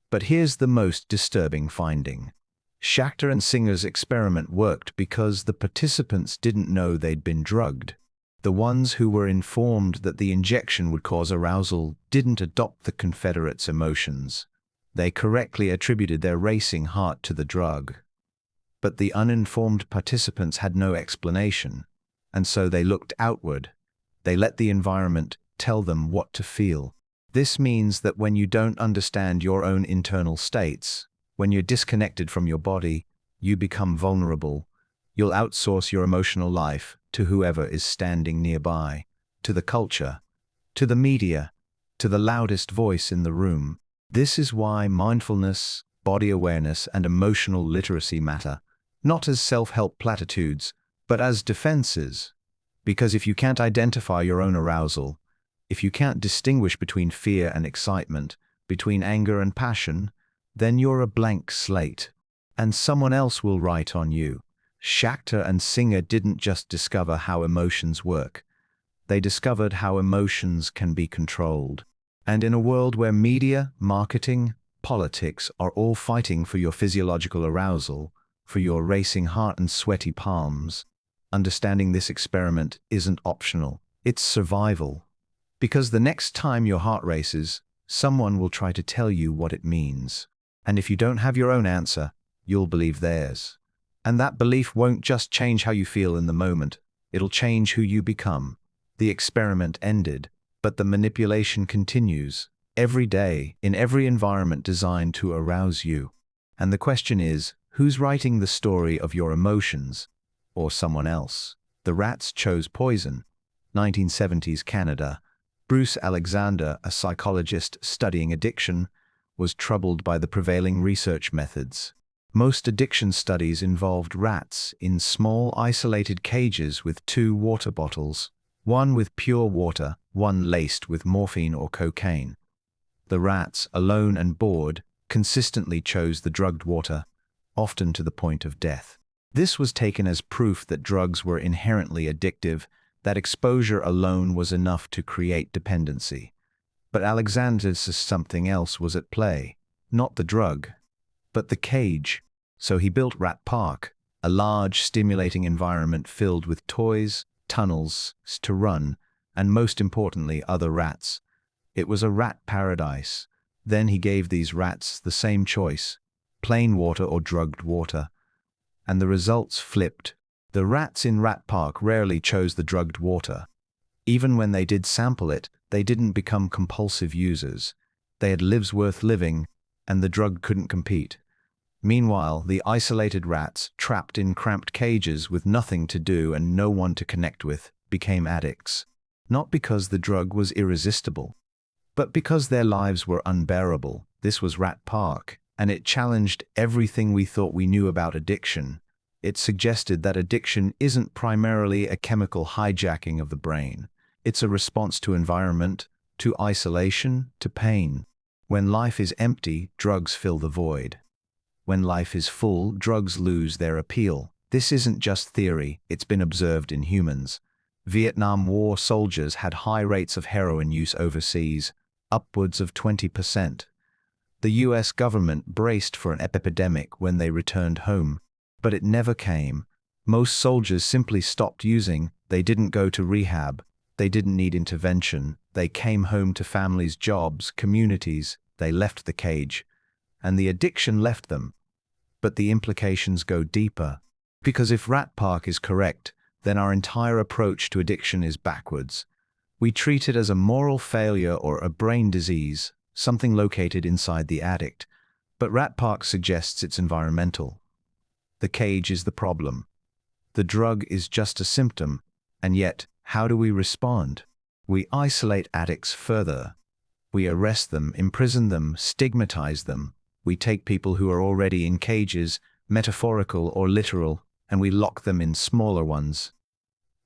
But here's the most disturbing finding. Schachter and Singer's experiment worked because the participants didn't know they'd been drugged. The ones who were informed that the injection would cause arousal didn't adopt the Confederates' emotions. They correctly attributed their racing heart to the drug. But the uninformed participants had no explanation, and so they looked outward. They let the environment tell them what to feel. This means that when you don't understand your own internal states, when you're disconnected from your body, you become vulnerable. You'll outsource your emotional life to whoever is standing nearby, to the culture, to the media, to the loudest voice in the room. This is why mindfulness, body awareness, and emotional literacy matter, not as self-help platitudes, but as defenses. Because if you can't identify your own arousal, if you can't distinguish between fear and excitement, between anger and passion, then you're a blank slate, and someone else will write on you. Schachter and Singer didn't just discover how emotions work. They discovered how emotions can be controlled. And in a world where media, marketing, politics are all fighting for your physiological arousal, for your racing heart and sweaty palms, understanding this experiment isn't optional. It's survival. Because the next time your heart races, someone will try to tell you what it means. And if you don't have your own answer, you'll believe theirs. And that belief won't just change how you feel in the moment, it'll change who you become. The experiment ended, but the manipulation continues, every day, in every environment designed to arouse you. And the question is, who's writing the story of your emotions? Or someone else? The rats chose poison. 1970s Canada. Bruce Alexander, a psychologist studying addiction, was troubled by the prevailing research methods. Most addiction studies involved rats in small, isolated cages with 2 water bottles, one with pure water, one laced with morphine or cocaine. The rats, alone and bored, consistently chose the drugged water, often to the point of death. This was taken as proof that drugs were inherently addictive, that exposure alone was enough to create dependency. But Alexander's something else was at play, not the drug, but the cage. So he built Rat Park, a large, stimulating environment filled with toys, tunnels to run, and most importantly, other rats. It was a rat paradise. Then he gave these rats the same choice, plain water or drugged water. And the results flipped. The rats in Rat Park rarely chose the drugged water. Even when they did sample it, they didn't become compulsive users. They had lives worth living, and the drug couldn't compete. Meanwhile, the isolated rats, trapped in cramped cages with nothing to do and no one to connect with, became addicts. Not because the drug was irresistible, but because their lives were unbearable. This was Rat Park, and it challenged everything we thought we knew about addiction. It suggested that addiction isn't primarily a chemical hijacking of the brain. It's a response to environment, to isolation, to pain. When life is empty, drugs fill the void. When life is full, drugs lose their appeal. This isn't just theory, it's been observed in humans. Vietnam War soldiers had high rates of heroin use overseas, upwards of 20%. The US government braced for an epidemic when they returned home, but it never came. Most soldiers simply stopped using. They didn't go to rehab. They didn't need intervention. They came home to families, jobs, communities. They left the cage. And the addiction left them. But the implications go deeper. Because if Rat Park is correct, then our entire approach to addiction is backwards. We treat it as a moral failure or a brain disease, something located inside the addict. But Rat Park suggests it's environmental. The cage is the problem. The drug is just a symptom. And yet, how do we respond? We isolate addicts further. We arrest them, imprison them, stigmatize them. We take people who are already in cages, metaphorical or literal, and we lock them in smaller ones.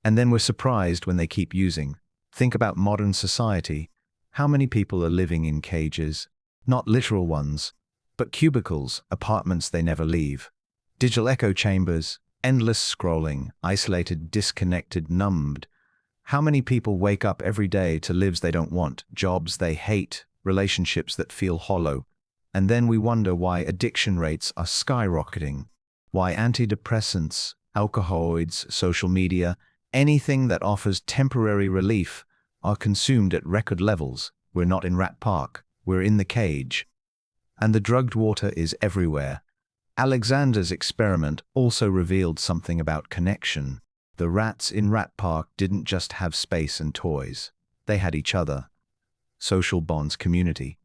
And then we're surprised when they keep using. Think about modern society. How many people are living in cages? Not literal ones, but cubicles, apartments they never leave. Digital echo chambers, endless scrolling, isolated, disconnected, numbed. How many people wake up every day to lives they don't want, jobs they hate, relationships that feel hollow? And then we wonder why addiction rates are skyrocketing, why antidepressants, alkaloids, social media, anything that offers temporary relief, are consumed at record levels. We're not in Rat Park, we're in the cage. And the drugged water is everywhere. Alexander's experiment also revealed something about connection. The rats in Rat Park didn't just have space and toys. They had each other. Social bonds, community.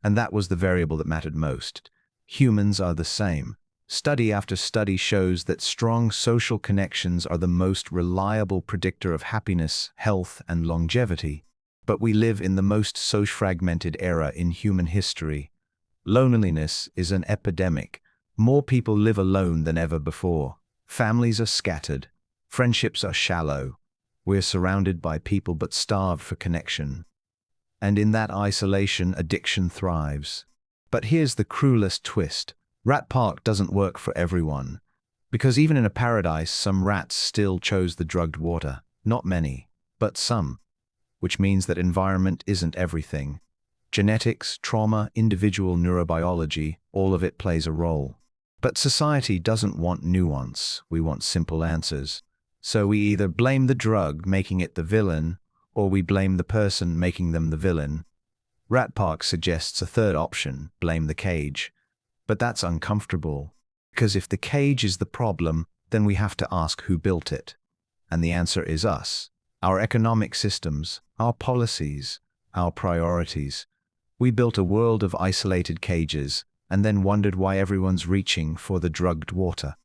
And that was the variable that mattered most. Humans are the same. Study after study shows that strong social connections are the most reliable predictor of happiness, health, and longevity. But we live in the most fragmented era in human history. Loneliness is an epidemic. More people live alone than ever before. Families are scattered. Friendships are shallow. We're surrounded by people but starved for connection. And in that isolation, addiction thrives. But here's the cruelest twist. Rat Park doesn't work for everyone. Because even in a paradise, some rats still chose the drugged water. Not many, but some. Which means that environment isn't everything. Genetics, trauma, individual neurobiology, all of it plays a role. But society doesn't want nuance. We want simple answers. So we either blame the drug, making it the villain, or we blame the person, making them the villain. Rat Park suggests a third option, blame the cage. But that's uncomfortable. Because if the cage is the problem, then we have to ask who built it. And the answer is us. Our economic systems, our policies, our priorities. We built a world of isolated cages, and then wondered why everyone's reaching for the drugged water.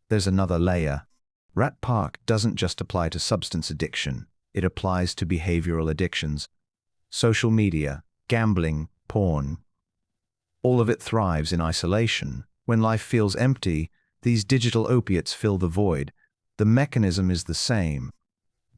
There's another layer. Rat Park doesn't just apply to substance addiction. It applies to behavioral addictions. Social media, gambling, porn. All of it thrives in isolation. When life feels empty, these digital opiates fill the void. The mechanism is the same.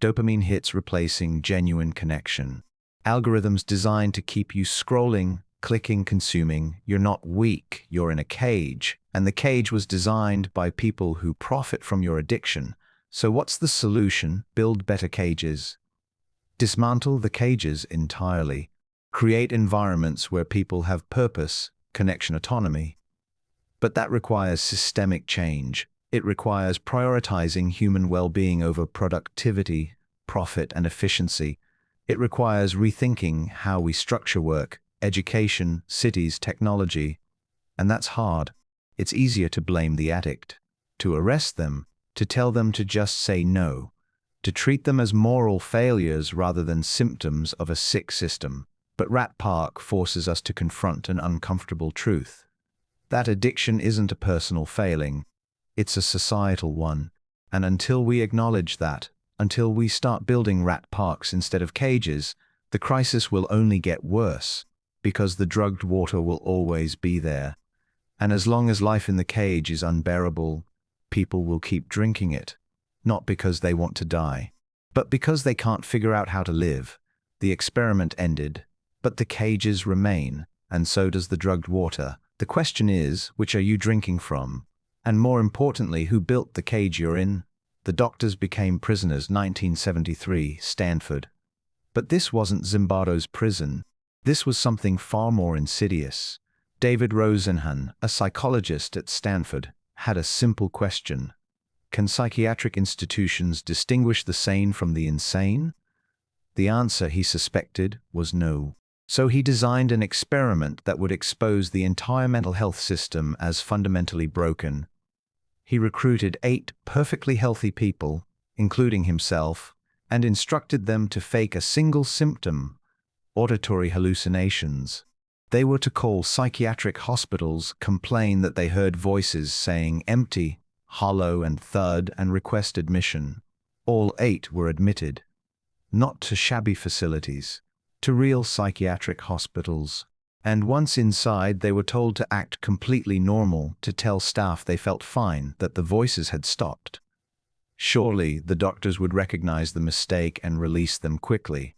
Dopamine hits replacing genuine connection. Algorithms designed to keep you scrolling, clicking, consuming. You're not weak, you're in a cage. And the cage was designed by people who profit from your addiction. So what's the solution? Build better cages. Dismantle the cages entirely. Create environments where people have purpose, connection, autonomy. But that requires systemic change. It requires prioritizing human well-being over productivity, profit, and efficiency. It requires rethinking how we structure work, education, cities, technology. And that's hard. It's easier to blame the addict, to arrest them, to tell them to just say no, to treat them as moral failures rather than symptoms of a sick system. But Rat Park forces us to confront an uncomfortable truth. That addiction isn't a personal failing, it's a societal one. And until we acknowledge that, until we start building rat parks instead of cages, the crisis will only get worse, because the drugged water will always be there. And as long as life in the cage is unbearable, people will keep drinking it, not because they want to die, but because they can't figure out how to live. The experiment ended, but the cages remain, and so does the drugged water. The question is, which are you drinking from? And more importantly, who built the cage you're in? The doctors became prisoners, 1973, Stanford. But this wasn't Zimbardo's prison. This was something far more insidious. David Rosenhan, a psychologist at Stanford, had a simple question. Can psychiatric institutions distinguish the sane from the insane? The answer, he suspected, was no. So he designed an experiment that would expose the entire mental health system as fundamentally broken. He recruited 8 perfectly healthy people, including himself, and instructed them to fake a single symptom: auditory hallucinations. They were to call psychiatric hospitals, complain that they heard voices saying empty, hollow, and thud, and request admission. All 8 were admitted. Not to shabby facilities, to real psychiatric hospitals. And once inside, they were told to act completely normal, to tell staff they felt fine, that the voices had stopped. Surely, the doctors would recognize the mistake and release them quickly.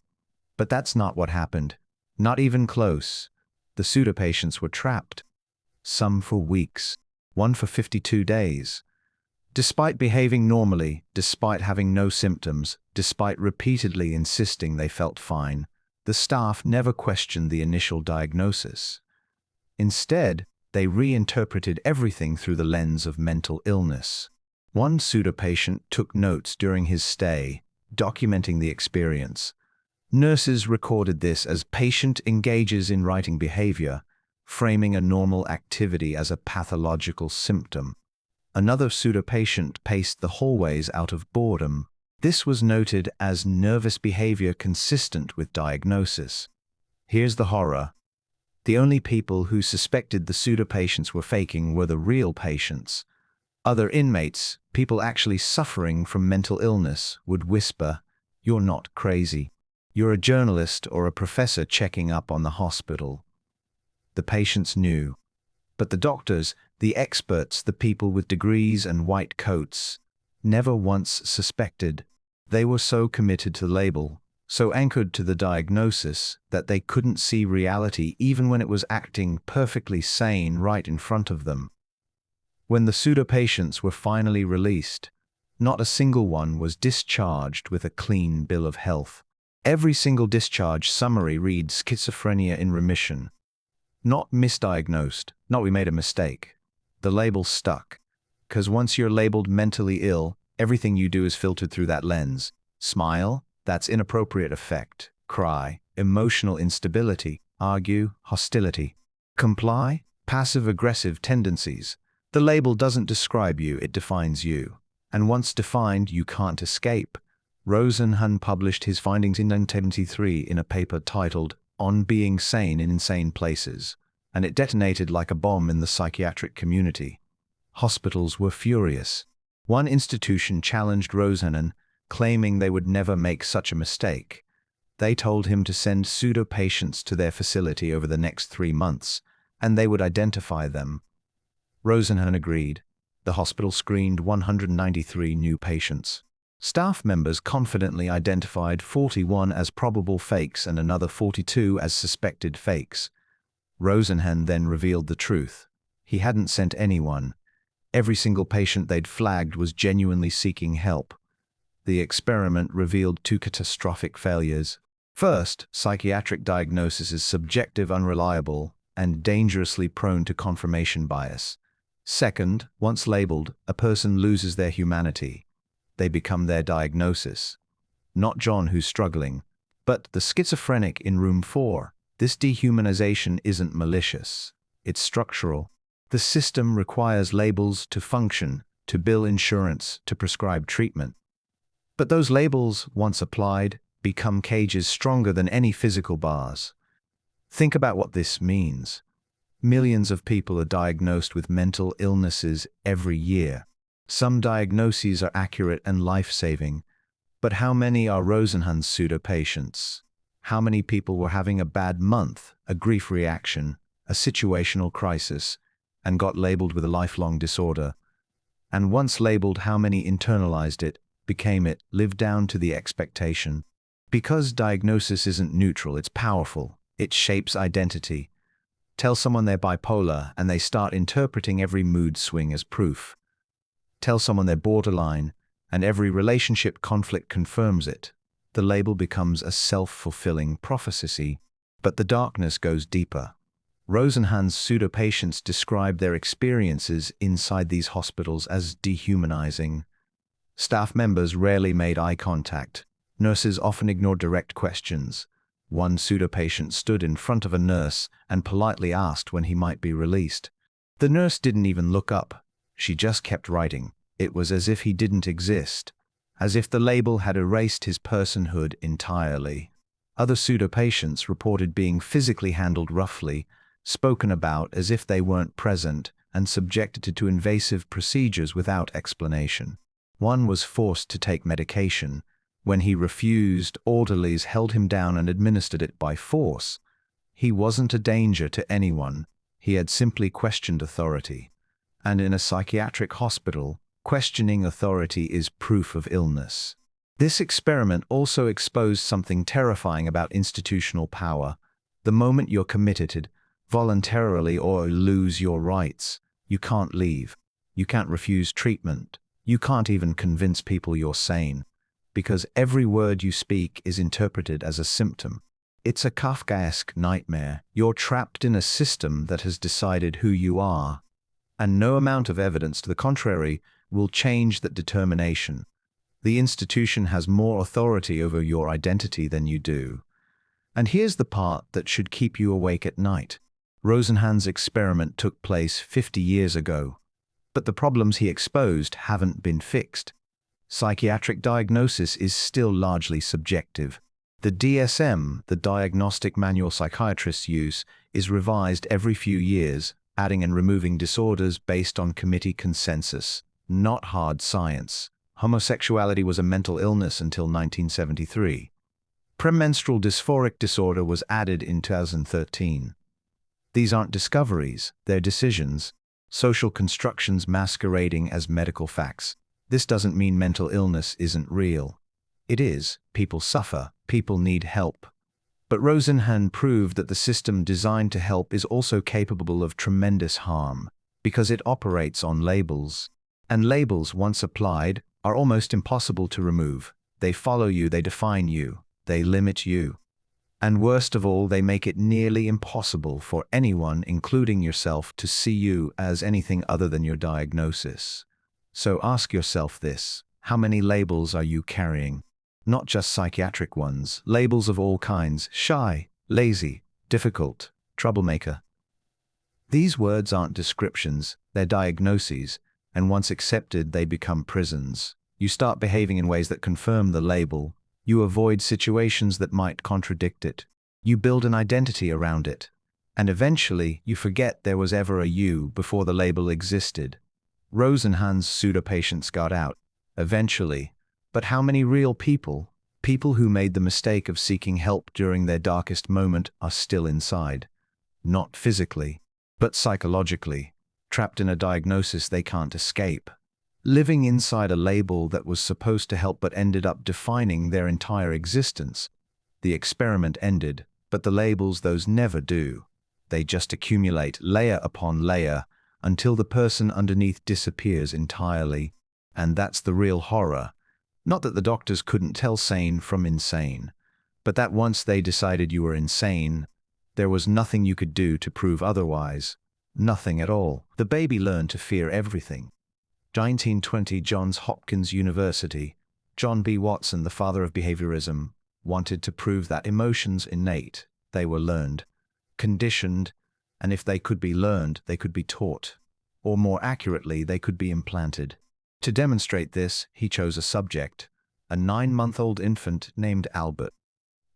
But that's not what happened. Not even close. The pseudopatients were trapped. Some for weeks, one for 52 days. Despite behaving normally, despite having no symptoms, despite repeatedly insisting they felt fine, the staff never questioned the initial diagnosis. Instead, they reinterpreted everything through the lens of mental illness. One pseudopatient took notes during his stay, documenting the experience. Nurses recorded this as patient engages in writing behavior, framing a normal activity as a pathological symptom. Another pseudopatient paced the hallways out of boredom. This was noted as nervous behavior consistent with diagnosis. Here's the horror. The only people who suspected the pseudopatients were faking were the real patients. Other inmates, people actually suffering from mental illness, would whisper, "You're not crazy. You're a journalist or a professor checking up on the hospital." The patients knew. But the doctors, the experts, the people with degrees and white coats, never once suspected. They were so committed to the label, so anchored to the diagnosis, that they couldn't see reality even when it was acting perfectly sane right in front of them. When the pseudopatients were finally released, not a single one was discharged with a clean bill of health. Every single discharge summary reads schizophrenia in remission. Not misdiagnosed, not we made a mistake. The label stuck. 'Cause once you're labeled mentally ill, everything you do is filtered through that lens. Smile, that's inappropriate affect. Cry, emotional instability. Argue, hostility. Comply, passive-aggressive tendencies. The label doesn't describe you, it defines you. And once defined, you can't escape. Rosenhan published his findings in 1973 in a paper titled On Being Sane in Insane Places, and it detonated like a bomb in the psychiatric community. Hospitals were furious. One institution challenged Rosenhan, claiming they would never make such a mistake. They told him to send pseudo-patients to their facility over the next 3 months, and they would identify them. Rosenhan agreed. The hospital screened 193 new patients. Staff members confidently identified 41 as probable fakes and another 42 as suspected fakes. Rosenhan then revealed the truth. He hadn't sent anyone. Every single patient they'd flagged was genuinely seeking help. The experiment revealed 2 catastrophic failures. First, psychiatric diagnosis is subjective, unreliable, and dangerously prone to confirmation bias. Second, once labeled, a person loses their humanity. They become their diagnosis. Not John who's struggling, but the schizophrenic in room 4. This dehumanization isn't malicious. It's structural. The system requires labels to function, to bill insurance, to prescribe treatment. But those labels, once applied, become cages stronger than any physical bars. Think about what this means. Millions of people are diagnosed with mental illnesses every year. Some diagnoses are accurate and life-saving, but how many are Rosenhan's pseudo-patients? How many people were having a bad month, a grief reaction, a situational crisis, and got labeled with a lifelong disorder? And once labeled, how many internalized it, became it, lived down to the expectation? Because diagnosis isn't neutral, it's powerful. It shapes identity. Tell someone they're bipolar, and they start interpreting every mood swing as proof. Tell someone they're borderline, and every relationship conflict confirms it. The label becomes a self-fulfilling prophecy. But the darkness goes deeper. Rosenhan's pseudo-patients describe their experiences inside these hospitals as dehumanizing. Staff members rarely made eye contact. Nurses often ignored direct questions. One pseudo-patient stood in front of a nurse and politely asked when he might be released. The nurse didn't even look up. She just kept writing. It was as if he didn't exist, as if the label had erased his personhood entirely. Other pseudo-patients reported being physically handled roughly, spoken about as if they weren't present, and subjected to invasive procedures without explanation. One was forced to take medication. When he refused, orderlies held him down and administered it by force. He wasn't a danger to anyone. He had simply questioned authority. And in a psychiatric hospital, questioning authority is proof of illness. This experiment also exposed something terrifying about institutional power. The moment you're committed, voluntarily or lose your rights, you can't leave. You can't refuse treatment. You can't even convince people you're sane. Because every word you speak is interpreted as a symptom. It's a Kafkaesque nightmare. You're trapped in a system that has decided who you are. And no amount of evidence to the contrary will change that determination. The institution has more authority over your identity than you do. And here's the part that should keep you awake at night. Rosenhan's experiment took place 50 years ago, but the problems he exposed haven't been fixed. Psychiatric diagnosis is still largely subjective. The DSM, the Diagnostic Manual psychiatrists use, is revised every few years, adding and removing disorders based on committee consensus, not hard science. Homosexuality was a mental illness until 1973. Premenstrual dysphoric disorder was added in 2013. These aren't discoveries, they're decisions, social constructions masquerading as medical facts. This doesn't mean mental illness isn't real. It is. People suffer, people need help. But Rosenhan proved that the system designed to help is also capable of tremendous harm, because it operates on labels. And labels, once applied, are almost impossible to remove. They follow you, they define you, they limit you. And worst of all, they make it nearly impossible for anyone, including yourself, to see you as anything other than your diagnosis. So ask yourself this: how many labels are you carrying? Not just psychiatric ones, labels of all kinds: shy, lazy, difficult, troublemaker. These words aren't descriptions, they're diagnoses, and once accepted, they become prisons. You start behaving in ways that confirm the label. You avoid situations that might contradict it. You build an identity around it. And eventually, you forget there was ever a you before the label existed. Rosenhan's pseudo-patients got out, eventually. But how many real people, people who made the mistake of seeking help during their darkest moment, are still inside? Not physically, but psychologically, trapped in a diagnosis they can't escape. Living inside a label that was supposed to help but ended up defining their entire existence. The experiment ended, but the labels, those never do. They just accumulate layer upon layer until the person underneath disappears entirely. And that's the real horror. Not that the doctors couldn't tell sane from insane, but that once they decided you were insane, there was nothing you could do to prove otherwise. Nothing at all. The baby learned to fear everything. 1920, Johns Hopkins University. John B. Watson, the father of behaviorism, wanted to prove that emotions innate, they were learned, conditioned, and if they could be learned, they could be taught. Or more accurately, they could be implanted. To demonstrate this, he chose a subject, a 9-month-old infant named Albert.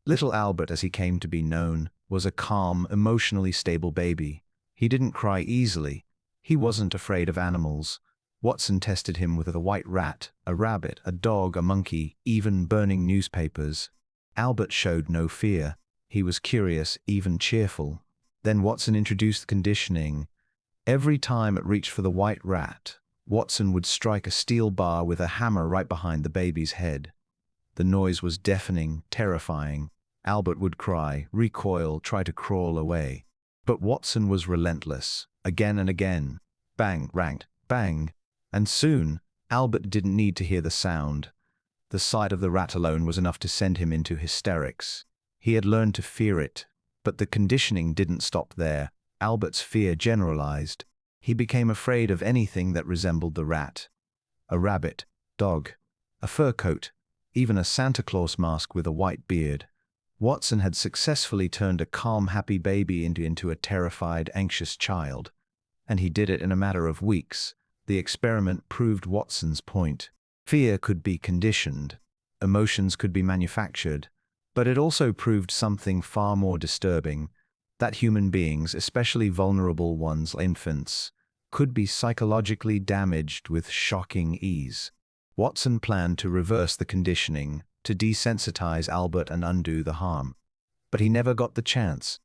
Little Albert, as he came to be known, was a calm, emotionally stable baby. He didn't cry easily. He wasn't afraid of animals. Watson tested him with a white rat, a rabbit, a dog, a monkey, even burning newspapers. Albert showed no fear. He was curious, even cheerful. Then Watson introduced conditioning. Every time it reached for the white rat, Watson would strike a steel bar with a hammer right behind the baby's head. The noise was deafening, terrifying. Albert would cry, recoil, try to crawl away. But Watson was relentless. Again and again. Bang, rang, bang. And soon, Albert didn't need to hear the sound. The sight of the rat alone was enough to send him into hysterics. He had learned to fear it, but the conditioning didn't stop there. Albert's fear generalized. He became afraid of anything that resembled the rat. A rabbit, dog, a fur coat, even a Santa Claus mask with a white beard. Watson had successfully turned a calm, happy baby into a terrified, anxious child. And he did it in a matter of weeks. The experiment proved Watson's point. Fear could be conditioned. Emotions could be manufactured. But it also proved something far more disturbing, that human beings, especially vulnerable ones, infants, could be psychologically damaged with shocking ease. Watson planned to reverse the conditioning, to desensitize Albert and undo the harm. But he never got the chance.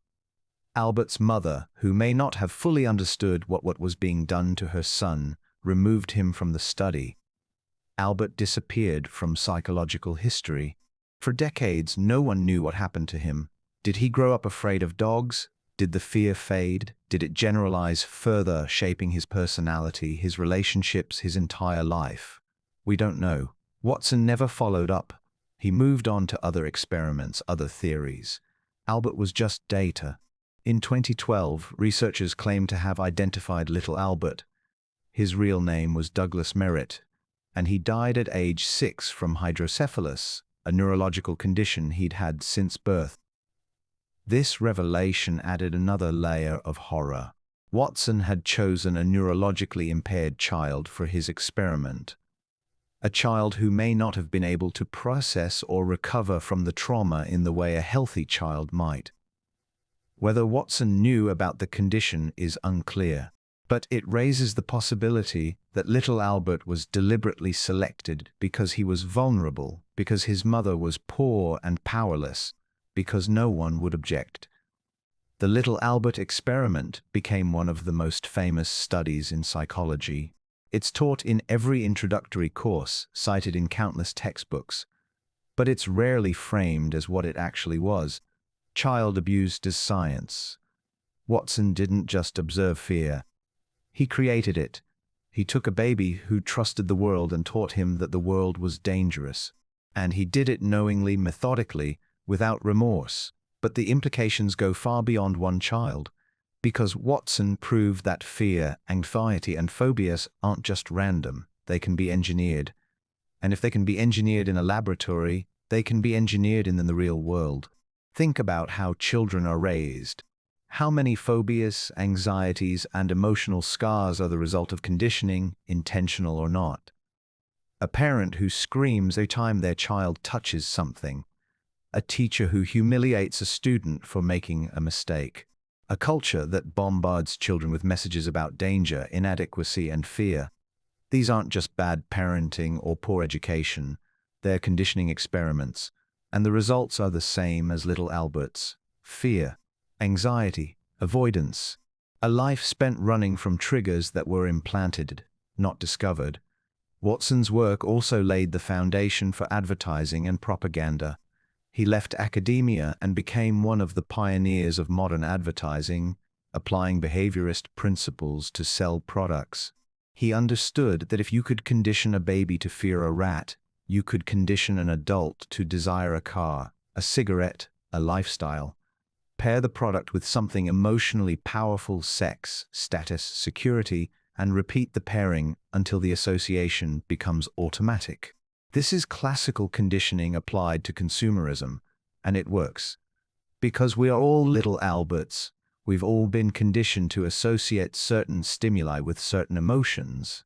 Albert's mother, who may not have fully understood what was being done to her son, removed him from the study. Albert disappeared from psychological history. For decades, no one knew what happened to him. Did he grow up afraid of dogs? Did the fear fade? Did it generalize further, shaping his personality, his relationships, his entire life? We don't know. Watson never followed up. He moved on to other experiments, other theories. Albert was just data. In 2012, researchers claimed to have identified little Albert. His real name was Douglas Merritt, and he died at age 6 from hydrocephalus, a neurological condition he'd had since birth. This revelation added another layer of horror. Watson had chosen a neurologically impaired child for his experiment. A child who may not have been able to process or recover from the trauma in the way a healthy child might. Whether Watson knew about the condition is unclear, but it raises the possibility that little Albert was deliberately selected because he was vulnerable, because his mother was poor and powerless, because no one would object. The little Albert experiment became one of the most famous studies in psychology. It's taught in every introductory course, cited in countless textbooks, but it's rarely framed as what it actually was: child abuse as science. Watson didn't just observe fear. He created it. He took a baby who trusted the world and taught him that the world was dangerous. And he did it knowingly, methodically, without remorse. But the implications go far beyond one child, because Watson proved that fear, anxiety, and phobias aren't just random. They can be engineered. And if they can be engineered in a laboratory, they can be engineered in the real world. Think about how children are raised. How many phobias, anxieties, and emotional scars are the result of conditioning, intentional or not? A parent who screams every time their child touches something. A teacher who humiliates a student for making a mistake. A culture that bombards children with messages about danger, inadequacy, and fear. These aren't just bad parenting or poor education. They're conditioning experiments. And the results are the same as little Albert's: fear, anxiety, avoidance. A life spent running from triggers that were implanted, not discovered. Watson's work also laid the foundation for advertising and propaganda. He left academia and became one of the pioneers of modern advertising, applying behaviorist principles to sell products. He understood that if you could condition a baby to fear a rat, you could condition an adult to desire a car, a cigarette, a lifestyle. Pair the product with something emotionally powerful: sex, status, security, and repeat the pairing until the association becomes automatic. This is classical conditioning applied to consumerism, and it works. Because we are all little Alberts, we've all been conditioned to associate certain stimuli with certain emotions.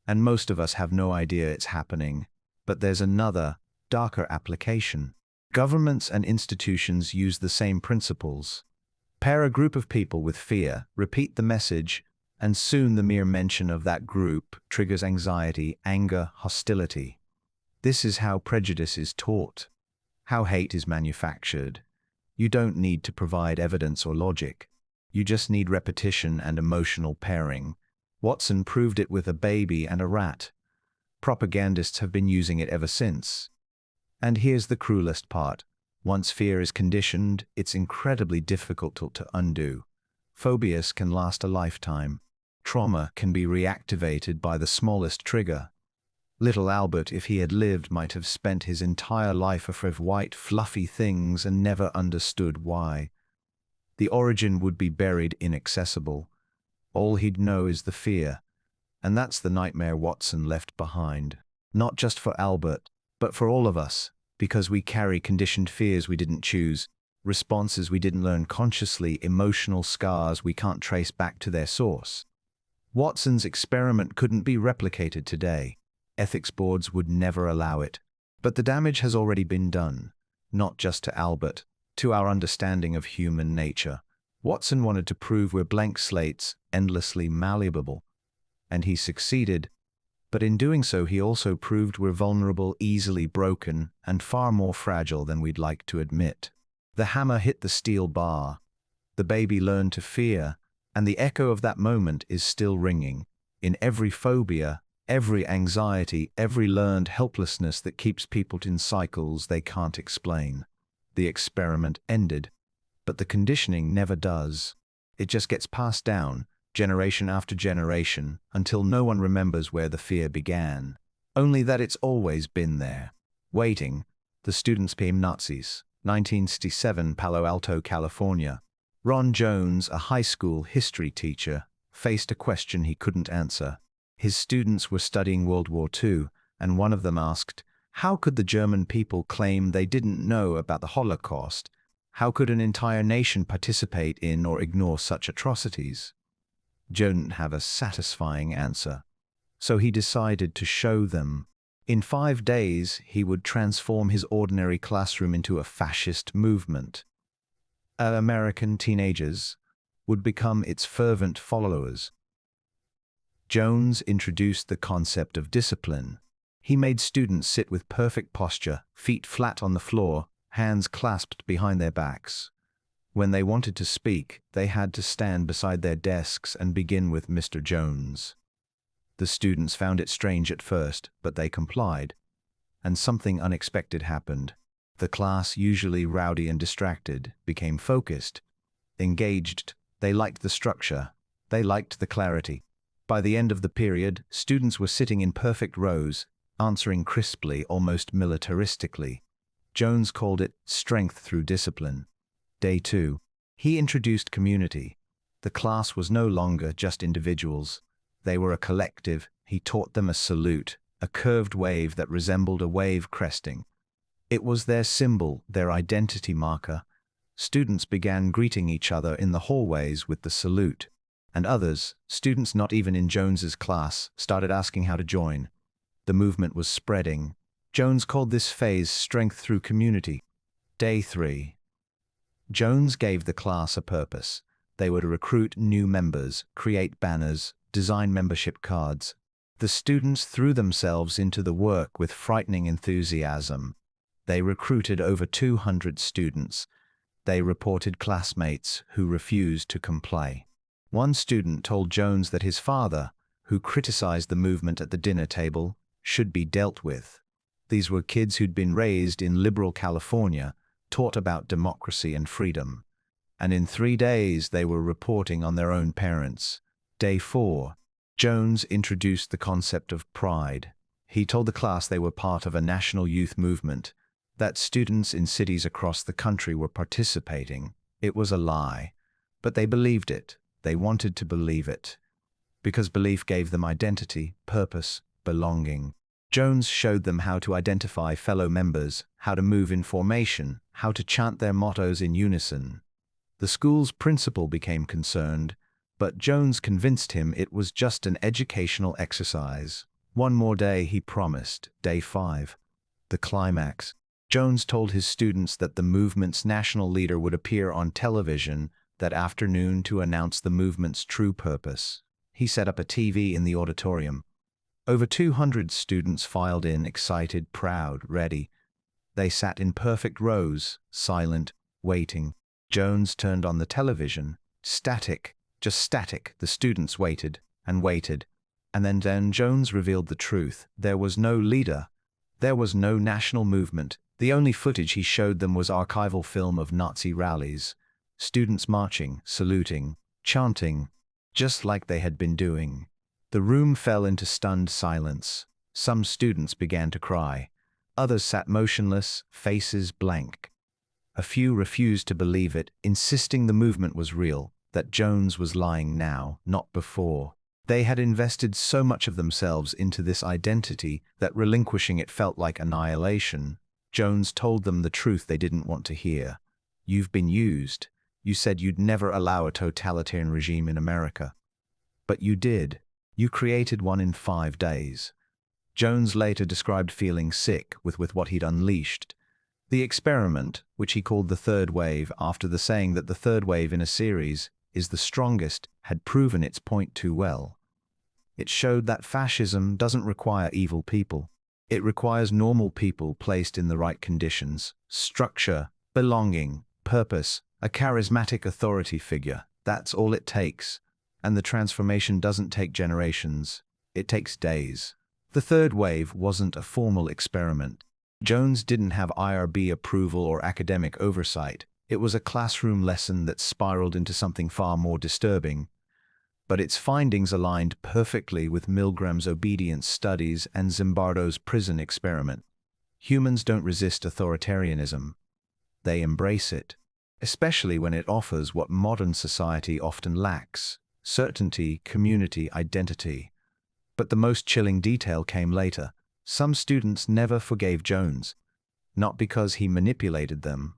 And most of us have no idea it's happening. But there's another, darker application. Governments and institutions use the same principles. Pair a group of people with fear, repeat the message, and soon the mere mention of that group triggers anxiety, anger, hostility. This is how prejudice is taught, how hate is manufactured. You don't need to provide evidence or logic. You just need repetition and emotional pairing. Watson proved it with a baby and a rat. Propagandists have been using it ever since. And here's the cruelest part. Once fear is conditioned, it's incredibly difficult to undo. Phobias can last a lifetime. Trauma can be reactivated by the smallest trigger. Little Albert, if he had lived, might have spent his entire life afraid of white, fluffy things and never understood why. The origin would be buried inaccessible. All he'd know is the fear. And that's the nightmare Watson left behind. Not just for Albert, but for all of us, because we carry conditioned fears we didn't choose, responses we didn't learn consciously, emotional scars we can't trace back to their source. Watson's experiment couldn't be replicated today. Ethics boards would never allow it. But the damage has already been done, not just to Albert, to our understanding of human nature. Watson wanted to prove we're blank slates, endlessly malleable. And he succeeded. But in doing so, he also proved we're vulnerable, easily broken, and far more fragile than we'd like to admit. The hammer hit the steel bar. The baby learned to fear, and the echo of that moment is still ringing. In every phobia, every anxiety, every learned helplessness that keeps people in cycles they can't explain. The experiment ended, but the conditioning never does. It just gets passed down, generation after generation, until no one remembers where the fear began. Only that it's always been there. Waiting. The students became Nazis. 1967, Palo Alto, California. Ron Jones, a high school history teacher, faced a question he couldn't answer. His students were studying World War II, and one of them asked, "How could the German people claim they didn't know about the Holocaust? How could an entire nation participate in or ignore such atrocities?" Jones didn't have a satisfying answer, so he decided to show them. In 5 days, he would transform his ordinary classroom into a fascist movement. American teenagers would become its fervent followers. Jones introduced the concept of discipline. He made students sit with perfect posture, feet flat on the floor, hands clasped behind their backs. When they wanted to speak, they had to stand beside their desks and begin with Mr. Jones. The students found it strange at first, but they complied. And something unexpected happened. The class, usually rowdy and distracted, became focused, engaged. They liked the structure. They liked the clarity. By the end of the period, students were sitting in perfect rows, answering crisply, almost militaristically. Jones called it strength through discipline. Day 2. He introduced community. The class was no longer just individuals. They were a collective. He taught them a salute, a curved wave that resembled a wave cresting. It was their symbol, their identity marker. Students began greeting each other in the hallways with the salute. And others, students not even in Jones's class, started asking how to join. The movement was spreading. Jones called this phase strength through community. Day 3. Jones gave the class a purpose. They were to recruit new members, create banners, design membership cards. The students threw themselves into the work with frightening enthusiasm. They recruited over 200 students. They reported classmates who refused to comply. One student told Jones that his father, who criticized the movement at the dinner table, should be dealt with. These were kids who'd been raised in liberal California, taught about democracy and freedom. And in 3 days, they were reporting on their own parents. Day 4. Jones introduced the concept of pride. He told the class they were part of a national youth movement, that students in cities across the country were participating. It was a lie, but they believed it. They wanted to believe it, because belief gave them identity, purpose, belonging. Jones showed them how to identify fellow members, how to move in formation, how to chant their mottos in unison. The school's principal became concerned, but Jones convinced him it was just an educational exercise. One more day, he promised. Day 5. The climax. Jones told his students that the movement's national leader would appear on television that afternoon to announce the movement's true purpose. He set up a TV in the auditorium. Over 200 students filed in, excited, proud, ready. They sat in perfect rows, silent, waiting. Jones turned on the television. Static, just static. The students waited and waited. And then Jones revealed the truth. There was no leader. There was no national movement. The only footage he showed them was archival film of Nazi rallies. Students marching, saluting, chanting, just like they had been doing. The room fell into stunned silence. Some students began to cry. Others sat motionless, faces blank. A few refused to believe it, insisting the movement was real, that Jones was lying now, not before. They had invested so much of themselves into this identity that relinquishing it felt like annihilation. Jones told them the truth they didn't want to hear. You've been used. You said you'd never allow a totalitarian regime in America. But you did. You created one in 5 days. Jones later described feeling sick with what he'd unleashed. The experiment, which he called the third wave after the saying that the third wave in a series is the strongest, had proven its point too well. It showed that fascism doesn't require evil people. It requires normal people placed in the right conditions, structure, belonging, purpose, a charismatic authority figure. That's all it takes. And the transformation doesn't take generations. It takes days. The third wave wasn't a formal experiment. Jones didn't have IRB approval or academic oversight. It was a classroom lesson that spiraled into something far more disturbing. But its findings aligned perfectly with Milgram's obedience studies and Zimbardo's prison experiment. Humans don't resist authoritarianism. They embrace it, especially when it offers what modern society often lacks: certainty, community, identity. But the most chilling detail came later. Some students never forgave Jones, not because he manipulated them,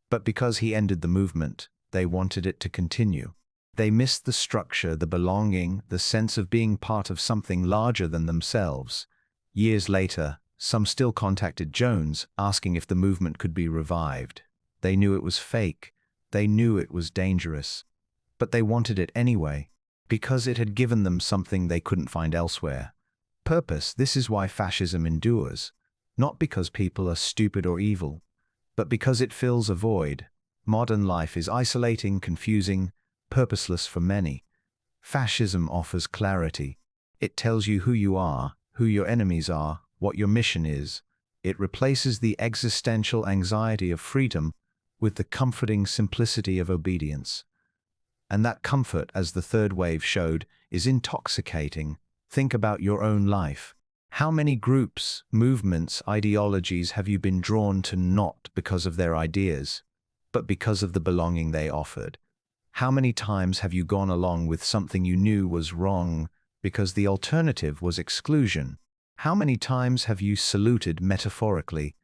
but because he ended the movement. They wanted it to continue. They missed the structure, the belonging, the sense of being part of something larger than themselves. Years later, some still contacted Jones, asking if the movement could be revived. They knew it was fake. They knew it was dangerous. But they wanted it anyway, because it had given them something they couldn't find elsewhere. Purpose. This is why fascism endures. Not because people are stupid or evil, but because it fills a void. Modern life is isolating, confusing, purposeless for many. Fascism offers clarity. It tells you who you are, who your enemies are, what your mission is. It replaces the existential anxiety of freedom with the comforting simplicity of obedience. And that comfort, as the third wave showed, is intoxicating. Think about your own life. How many groups, movements, ideologies have you been drawn to not because of their ideas, but because of the belonging they offered? How many times have you gone along with something you knew was wrong because the alternative was exclusion? How many times have you saluted metaphorically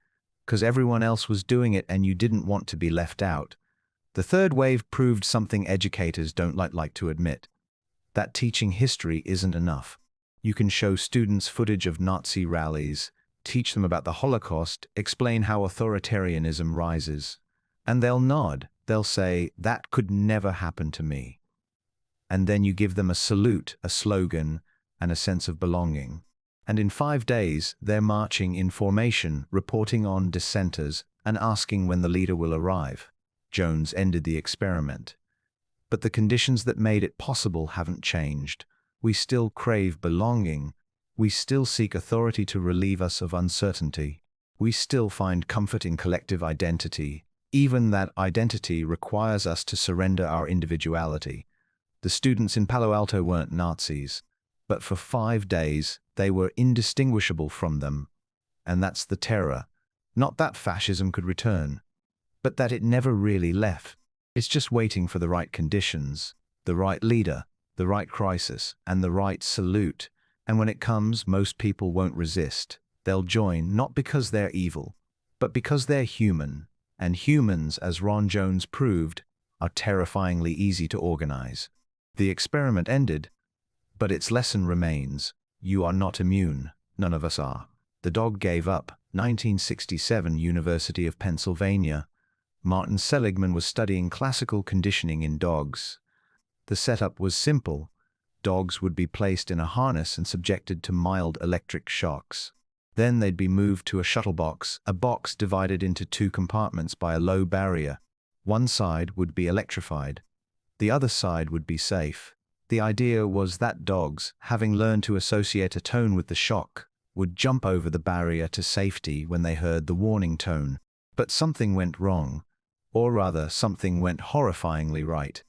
because everyone else was doing it and you didn't want to be left out? The third wave proved something educators don't like to admit: that teaching history isn't enough. You can show students footage of Nazi rallies, teach them about the Holocaust, explain how authoritarianism rises, and they'll nod. They'll say, "That could never happen to me." And then you give them a salute, a slogan, and a sense of belonging. And in 5 days, they're marching in formation, reporting on dissenters, and asking when the leader will arrive. Jones ended the experiment. But the conditions that made it possible haven't changed. We still crave belonging. We still seek authority to relieve us of uncertainty. We still find comfort in collective identity. Even that identity requires us to surrender our individuality. The students in Palo Alto weren't Nazis, but for 5 days they were indistinguishable from them. And that's the terror. Not that fascism could return, but that it never really left. It's just waiting for the right conditions, the right leader, the right crisis, and the right salute. And when it comes, most people won't resist. They'll join, not because they're evil, but because they're human. And humans, as Ron Jones proved, are terrifyingly easy to organize. The experiment ended, but its lesson remains. You are not immune. None of us are. The dog gave up. 1967, University of Pennsylvania. Martin Seligman was studying classical conditioning in dogs. The setup was simple. Dogs would be placed in a harness and subjected to mild electric shocks. Then they'd be moved to a shuttle box, a box divided into 2 compartments by a low barrier. One side would be electrified. The other side would be safe. The idea was that dogs, having learned to associate a tone with the shock, would jump over the barrier to safety when they heard the warning tone. But something went wrong. Or rather, something went horrifyingly right.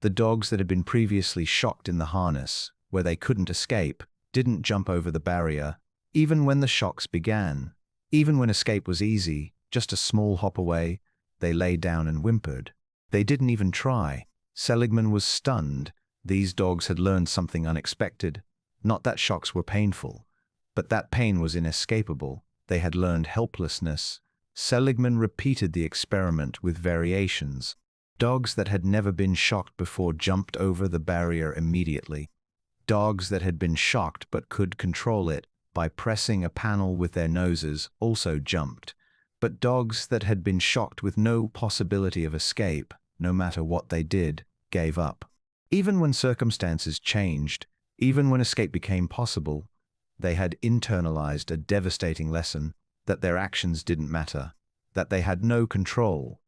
The dogs that had been previously shocked in the harness, where they couldn't escape, didn't jump over the barrier, even when the shocks began. Even when escape was easy, just a small hop away, they lay down and whimpered. They didn't even try. Seligman was stunned. These dogs had learned something unexpected. Not that shocks were painful, but that pain was inescapable. They had learned helplessness. Seligman repeated the experiment with variations. Dogs that had never been shocked before jumped over the barrier immediately. Dogs that had been shocked but could control it by pressing a panel with their noses also jumped. But dogs that had been shocked with no possibility of escape, no matter what they did, gave up. Even when circumstances changed, even when escape became possible, they had internalized a devastating lesson: that their actions didn't matter, that they had no control.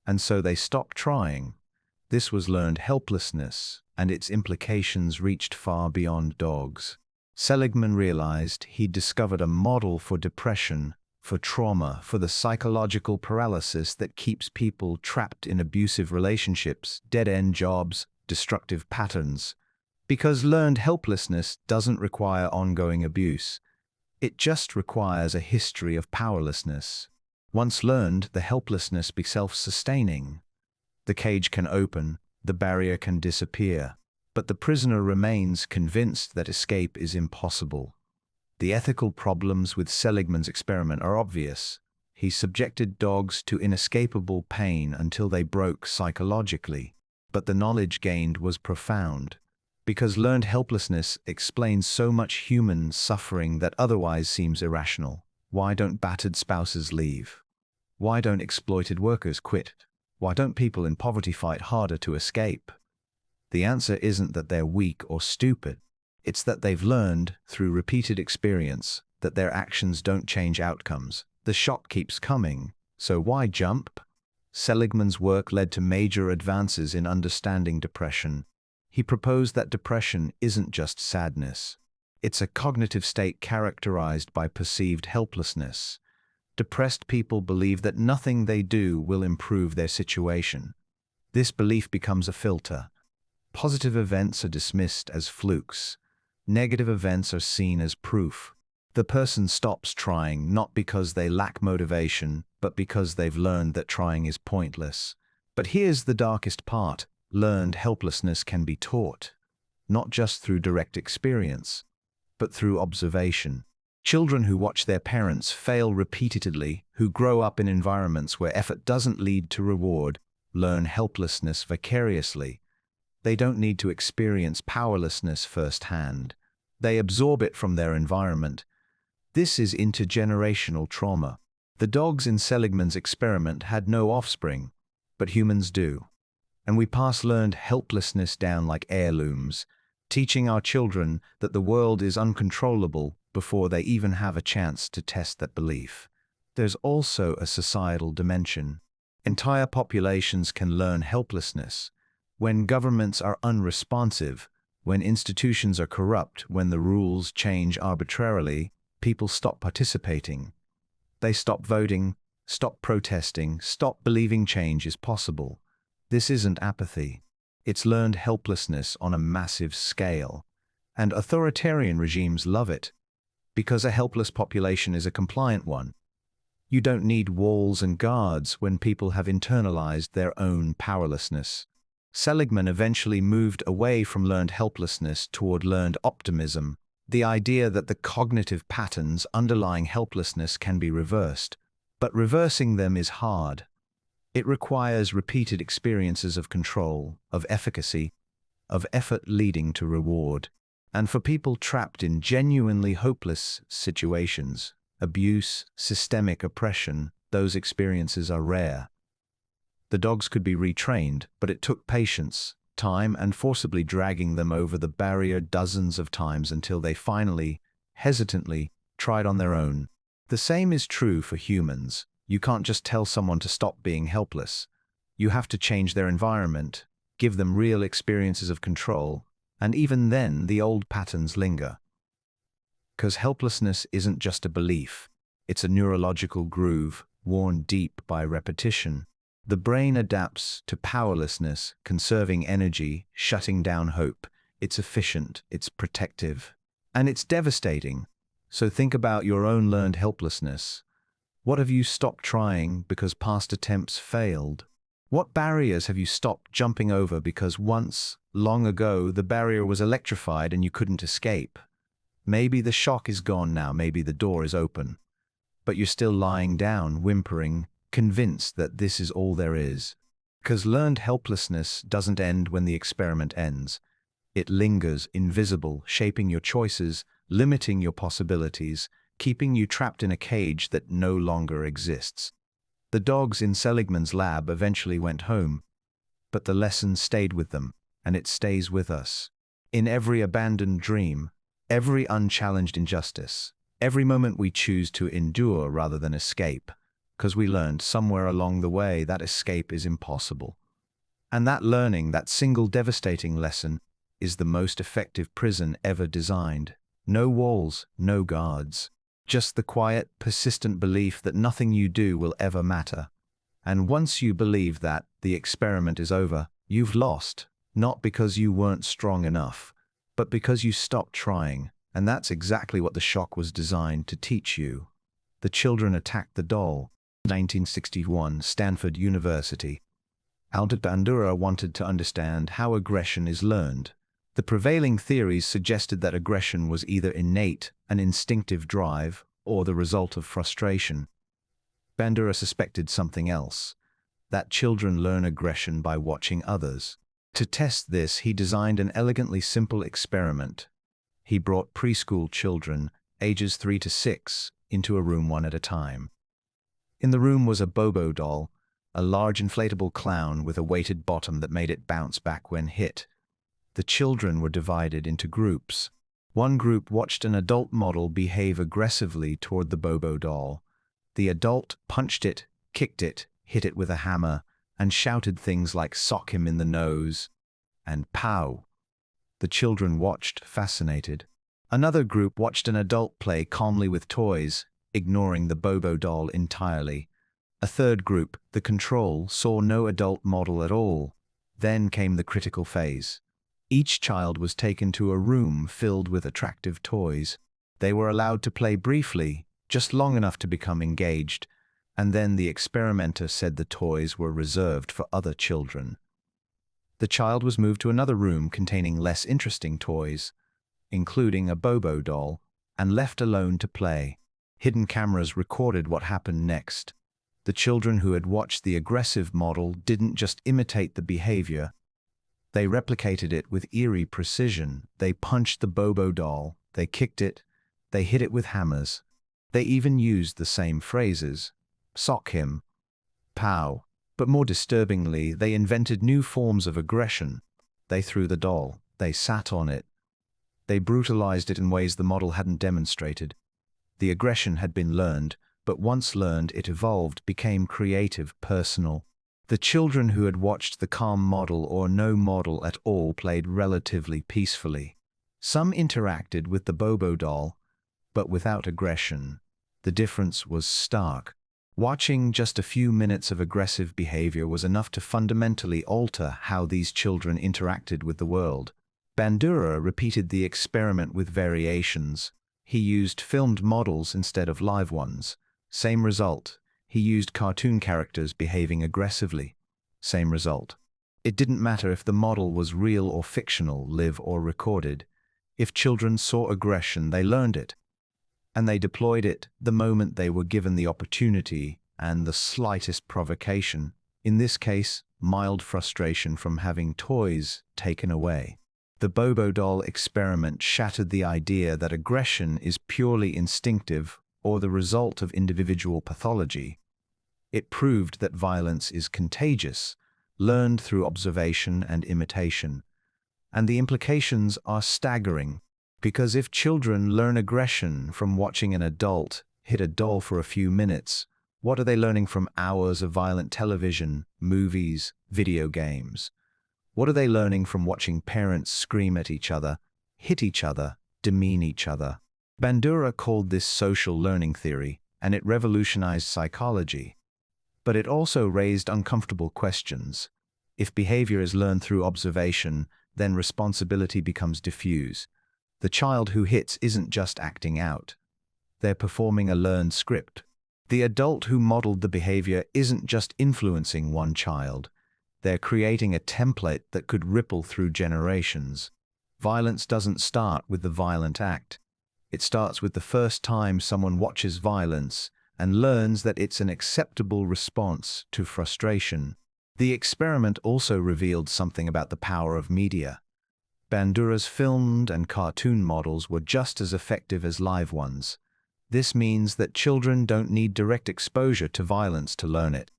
And so they stopped trying. This was learned helplessness, and its implications reached far beyond dogs. Seligman realized he'd discovered a model for depression, for trauma, for the psychological paralysis that keeps people trapped in abusive relationships, dead-end jobs, destructive patterns. Because learned helplessness doesn't require ongoing abuse. It just requires a history of powerlessness. Once learned, the helplessness be self-sustaining. The cage can open, the barrier can disappear. But the prisoner remains convinced that escape is impossible. The ethical problems with Seligman's experiment are obvious. He subjected dogs to inescapable pain until they broke psychologically. But the knowledge gained was profound. Because learned helplessness explains so much human suffering that otherwise seems irrational. Why don't battered spouses leave? Why don't exploited workers quit? Why don't people in poverty fight harder to escape? The answer isn't that they're weak or stupid. It's that they've learned, through repeated experience, that their actions don't change outcomes. The shock keeps coming, so why jump? Seligman's work led to major advances in understanding depression. He proposed that depression isn't just sadness. It's a cognitive state characterized by perceived helplessness. Depressed people believe that nothing they do will improve their situation. This belief becomes a filter. Positive events are dismissed as flukes. Negative events are seen as proof. The person stops trying not because they lack motivation, but because they've learned that trying is pointless. But here's the darkest part. Learned helplessness can be taught, not just through direct experience, but through observation. Children who watch their parents fail repeatedly, who grow up in environments where effort doesn't lead to reward, learn helplessness vicariously. They don't need to experience powerlessness firsthand. They absorb it from their environment. This is intergenerational trauma. The dogs in Seligman's experiment had no offspring, but humans do. And we pass learned helplessness down like heirlooms, teaching our children that the world is uncontrollable before they even have a chance to test that belief. There's also a societal dimension. Entire populations can learn helplessness. When governments are unresponsive, when institutions are corrupt, when the rules change arbitrarily, people stop participating. They stop voting, stop protesting, stop believing change is possible. This isn't apathy. It's learned helplessness on a massive scale. And authoritarian regimes love it, because a helpless population is a compliant one. You don't need walls and guards when people have internalized their own powerlessness. Seligman eventually moved away from learned helplessness toward learned optimism, the idea that the cognitive patterns underlying helplessness can be reversed. But reversing them is hard. It requires repeated experiences of control, of efficacy, of effort leading to reward. And for people trapped in genuinely hopeless situations, abuse, systemic oppression, those experiences are rare. The dogs could be retrained, but it took patience, time, and forcibly dragging them over the barrier dozens of times until they finally, hesitantly, tried on their own. The same is true for humans. You can't just tell someone to stop being helpless. You have to change their environment, give them real experiences of control, and even then the old patterns linger. Because helplessness isn't just a belief, it's a neurological groove worn deep by repetition. The brain adapts to powerlessness, conserving energy, shutting down hope. It's efficient, it's protective, and it's devastating. So think about your own learned helplessness. What have you stopped trying because past attempts failed? What barriers have you stopped jumping over because once, long ago, the barrier was electrified and you couldn't escape? Maybe the shock is gone now, maybe the door is open. But you're still lying down, whimpering, convinced that this is all there is. Because learned helplessness doesn't end when the experiment ends. It lingers, invisible, shaping your choices, limiting your possibilities, keeping you trapped in a cage that no longer exists. The dogs in Seligman's lab eventually went home, but the lesson stayed with them, and it stays with us. In every abandoned dream, every unchallenged injustice, every moment we choose to endure rather than escape, because we learned somewhere along the way that escape is impossible. And that learning, that single devastating lesson, is the most effective prison ever designed. No walls, no guards. Just the quiet, persistent belief that nothing you do will ever matter. And once you believe that, the experiment is over, you've lost, not because you weren't strong enough, but because you stopped trying. And that's exactly what the shock was designed to teach you. The children attacked the doll. 1961, Stanford University. Bandura wanted to understand how aggression is learned. The prevailing theories suggested that aggression was either innate, an instinctive drive, or the result of frustration. Bandura suspected something else, that children learn aggression by watching others. To test this, he designed an elegantly simple experiment. He brought preschool children, ages 3 to 6, into a room one at a time. In the room was a Bobo doll, a large inflatable clown with a weighted bottom that made it bounce back when hit. The children were divided into groups. One group watched an adult model behave aggressively toward the Bobo doll. The adult punched it, kicked it, hit it with a hammer, and shouted things like "sock him in the nose" and "pow." The children watched, fascinated. Another group watched an adult play calmly with toys, ignoring the Bobo doll entirely. A third group, the control, saw no adult model at all. Then came the critical phase. Each child was taken to a room filled with attractive toys. They were allowed to play briefly, just long enough to become engaged, and then the experimenter said the toys were reserved for other children. The child was moved to another room containing less interesting toys, including a Bobo doll, and left alone to play. Hidden cameras recorded what happened next. The children who had watched the aggressive model didn't just imitate the behavior, they replicated it with eerie precision. They punched the Bobo doll, they kicked it, they hit it with hammers. They even used the same phrases, "sock him," "pow." But more disturbingly, they invented new forms of aggression. They threw the doll, they sat on it. They brutalized it in ways the model hadn't demonstrated. The aggression had been learned, but once learned, it evolved, became creative, personal. The children who had watched the calm model or no model at all played relatively peacefully. Some interacted with the Bobo doll, but without aggression. The difference was stark. Watching just a few minutes of aggressive behavior was enough to fundamentally alter how these children interacted with the world. Bandura repeated the experiment with variations. He used filmed models instead of live ones. Same result. He used cartoon characters behaving aggressively. Same result. It didn't matter if the model was real or fictional, live or recorded. If children saw aggression, they learned it. And they deployed it the moment they were given the opportunity and the slightest provocation. In this case, mild frustration from having toys taken away. The Bobo doll experiment shattered the idea that aggression is purely instinctive or the result of individual pathology. It proved that violence is contagious, learned through observation and imitation. And the implications are staggering, because if children learn aggression from watching an adult hit a doll for a few minutes, what are they learning from hours of violent television, movies, video games? What are they learning from watching parents scream at each other, hit each other, demean each other? Bandura called this social learning theory, and it revolutionized psychology. But it also raised uncomfortable questions. If behavior is learned through observation, then responsibility becomes diffuse. The child who hits isn't just acting out. They're performing a learned script. The adult who modeled the behavior isn't just influencing one child. They're creating a template that could ripple through generations. Violence doesn't start with the violent act. It starts with the first time someone watches violence and learns that it's an acceptable response to frustration. The experiment also revealed something about the power of media. Bandura's filmed and cartoon models were just as effective as live ones. This means that children don't need direct exposure to violence to learn it.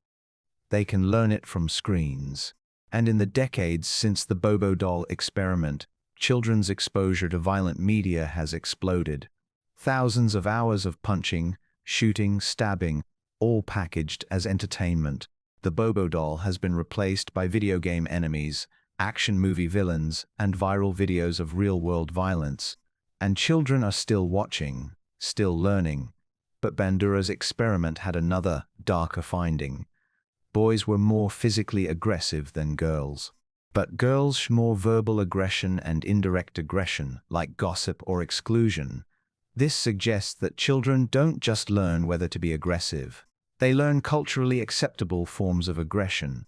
They can learn it from screens. And in the decades since the Bobo doll experiment, children's exposure to violent media has exploded. Thousands of hours of punching, shooting, stabbing, all packaged as entertainment. The Bobo doll has been replaced by video game enemies, action movie villains, and viral videos of real-world violence. And children are still watching, still learning. But Bandura's experiment had another, darker finding. Boys were more physically aggressive than girls. But girls more verbal aggression and indirect aggression, like gossip or exclusion. This suggests that children don't just learn whether to be aggressive. They learn culturally acceptable forms of aggression.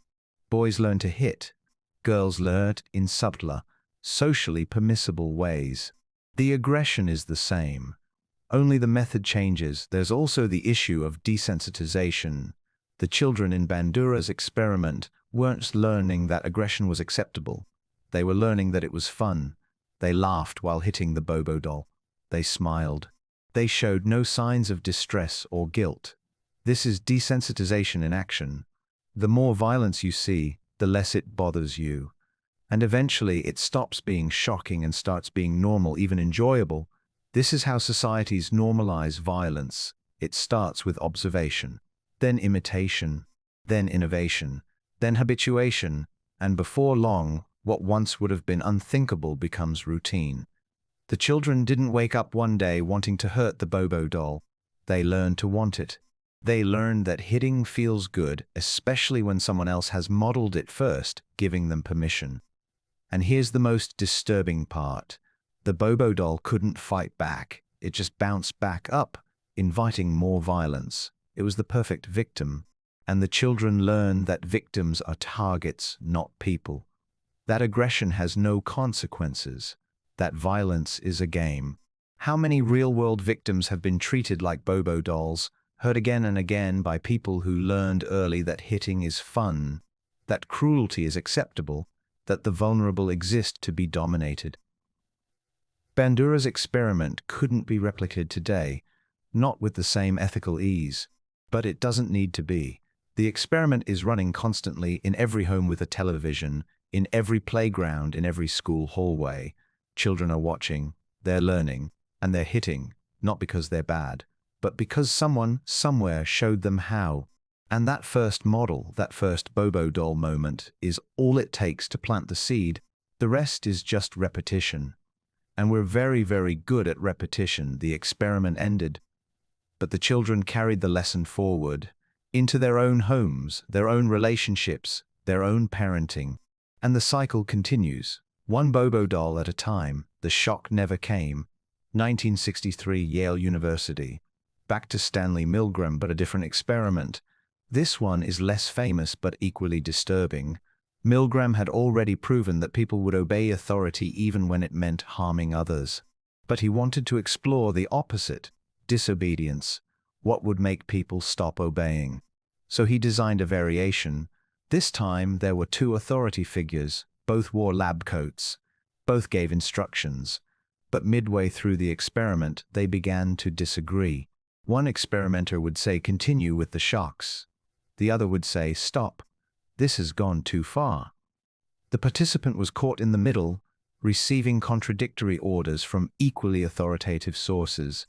Boys learn to hit. Girls learn in subtler, socially permissible ways. The aggression is the same. Only the method changes. There's also the issue of desensitization. The children in Bandura's experiment weren't learning that aggression was acceptable. They were learning that it was fun. They laughed while hitting the Bobo doll. They smiled. They showed no signs of distress or guilt. This is desensitization in action. The more violence you see, the less it bothers you. And eventually it stops being shocking and starts being normal, even enjoyable. This is how societies normalize violence. It starts with observation, then imitation, then innovation, then habituation, and before long, what once would have been unthinkable becomes routine. The children didn't wake up one day wanting to hurt the Bobo doll. They learned to want it. They learned that hitting feels good, especially when someone else has modeled it first, giving them permission. And here's the most disturbing part. The Bobo doll couldn't fight back. It just bounced back up, inviting more violence. It was the perfect victim. And the children learn that victims are targets, not people. That aggression has no consequences. That violence is a game. How many real-world victims have been treated like Bobo dolls, hurt again and again by people who learned early that hitting is fun, that cruelty is acceptable, that the vulnerable exist to be dominated? Bandura's experiment couldn't be replicated today, not with the same ethical ease. But it doesn't need to be. The experiment is running constantly in every home with a television, in every playground, in every school hallway. Children are watching, they're learning, and they're hitting, not because they're bad, but because someone, somewhere showed them how. And that first model, that first Bobo doll moment, is all it takes to plant the seed. The rest is just repetition. And we're very, very good at repetition. The experiment ended. But the children carried the lesson forward into their own homes, their own relationships, their own parenting. And the cycle continues. One Bobo doll at a time. The shock never came. 1963, Yale University. Back to Stanley Milgram, but a different experiment. This one is less famous but equally disturbing. Milgram had already proven that people would obey authority even when it meant harming others. But he wanted to explore the opposite, disobedience. What would make people stop obeying? So he designed a variation. This time there were two authority figures. Both wore lab coats. Both gave instructions. But midway through the experiment, they began to disagree. One experimenter would say, "Continue with the shocks." The other would say, "Stop. This has gone too far." The participant was caught in the middle, receiving contradictory orders from equally authoritative sources.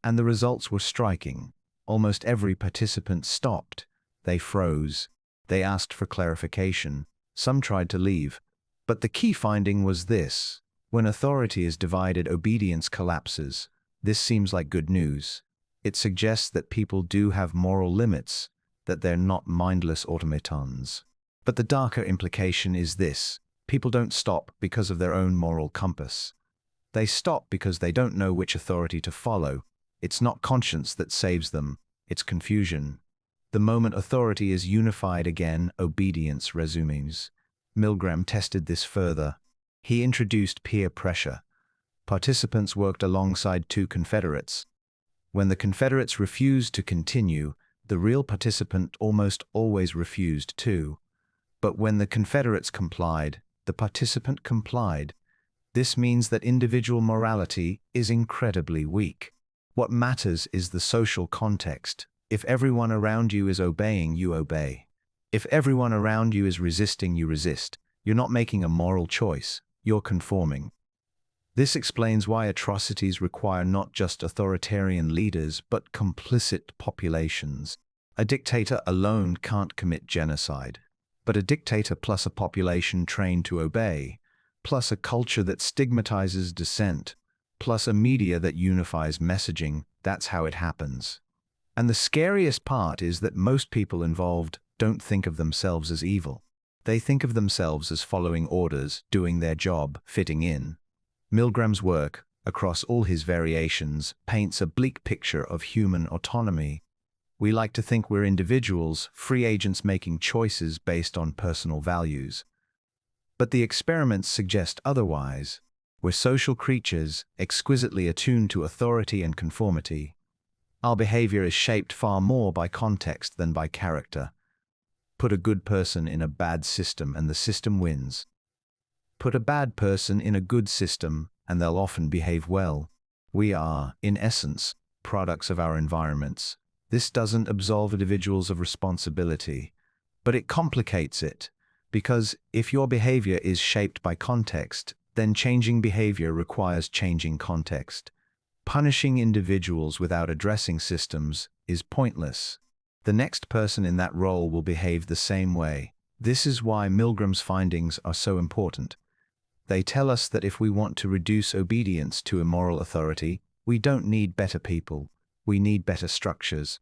And the results were striking. Almost every participant stopped. They froze. They asked for clarification. Some tried to leave. But the key finding was this: when authority is divided, obedience collapses. This seems like good news. It suggests that people do have moral limits, that they're not mindless automatons. But the darker implication is this: people don't stop because of their own moral compass. They stop because they don't know which authority to follow. It's not conscience that saves them, it's confusion. The moment authority is unified again, obedience resumes. Milgram tested this further. He introduced peer pressure. Participants worked alongside two Confederates. When the Confederates refused to continue, the real participant almost always refused too. But when the Confederates complied, the participant complied. This means that individual morality is incredibly weak. What matters is the social context. If everyone around you is obeying, you obey. If everyone around you is resisting, you resist. You're not making a moral choice, you're conforming. This explains why atrocities require not just authoritarian leaders, but complicit populations. A dictator alone can't commit genocide. But a dictator plus a population trained to obey, plus a culture that stigmatizes dissent, plus a media that unifies messaging, that's how it happens. And the scariest part is that most people involved don't think of themselves as evil. They think of themselves as following orders, doing their job, fitting in. Milgram's work, across all his variations, paints a bleak picture of human autonomy. We like to think we're individuals, free agents making choices based on personal values. But the experiments suggest otherwise. We're social creatures, exquisitely attuned to authority and conformity. Our behavior is shaped far more by context than by character. Put a good person in a bad system and the system wins. Put a bad person in a good system and they'll often behave well. We are, in essence, products of our environments. This doesn't absolve individuals of responsibility, but it complicates it, because if your behavior is shaped by context, then changing behavior requires changing context. Punishing individuals without addressing systems is pointless. The next person in that role will behave the same way. This is why Milgram's findings are so important. They tell us that if we want to reduce obedience to immoral authority, we don't need better people, we need better structures.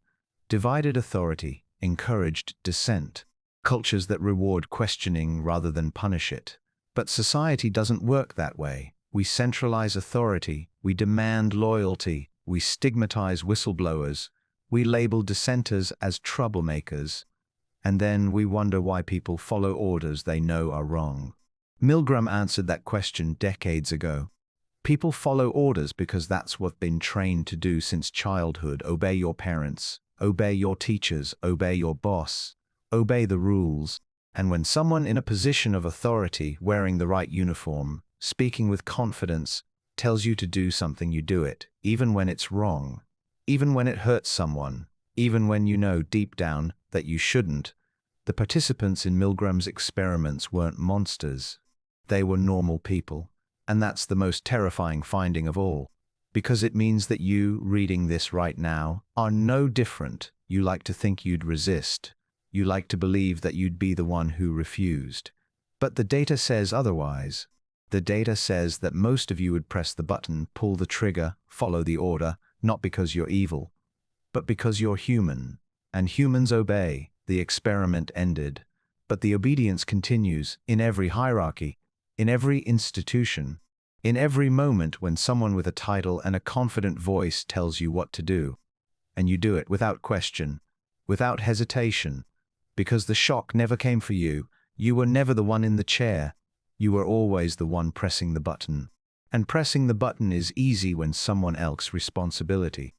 Divided authority, encouraged dissent, cultures that reward questioning rather than punish it. But society doesn't work that way. We centralize authority, we demand loyalty, we stigmatize whistleblowers, we label dissenters as troublemakers, and then we wonder why people follow orders they know are wrong. Milgram answered that question decades ago. People follow orders because that's what they've been trained to do since childhood. Obey your parents, obey your teachers, obey your boss, obey the rules. And when someone in a position of authority, wearing the right uniform, speaking with confidence, tells you to do something, you do it, even when it's wrong, even when it hurts someone, even when you know deep down that you shouldn't. The participants in Milgram's experiments weren't monsters. They were normal people. And that's the most terrifying finding of all, because it means that you, reading this right now, are no different. You like to think you'd resist. You like to believe that you'd be the one who refused. But the data says otherwise. The data says that most of you would press the button, pull the trigger, follow the order, not because you're evil, but because you're human. And humans obey. The experiment ended. But the obedience continues in every hierarchy, in every institution, in every moment when someone with a title and a confident voice tells you what to do. And you do it without question, without hesitation, because the shock never came for you. You were never the one in the chair. You were always the one pressing the button. And pressing the button is easy when someone else's responsibility.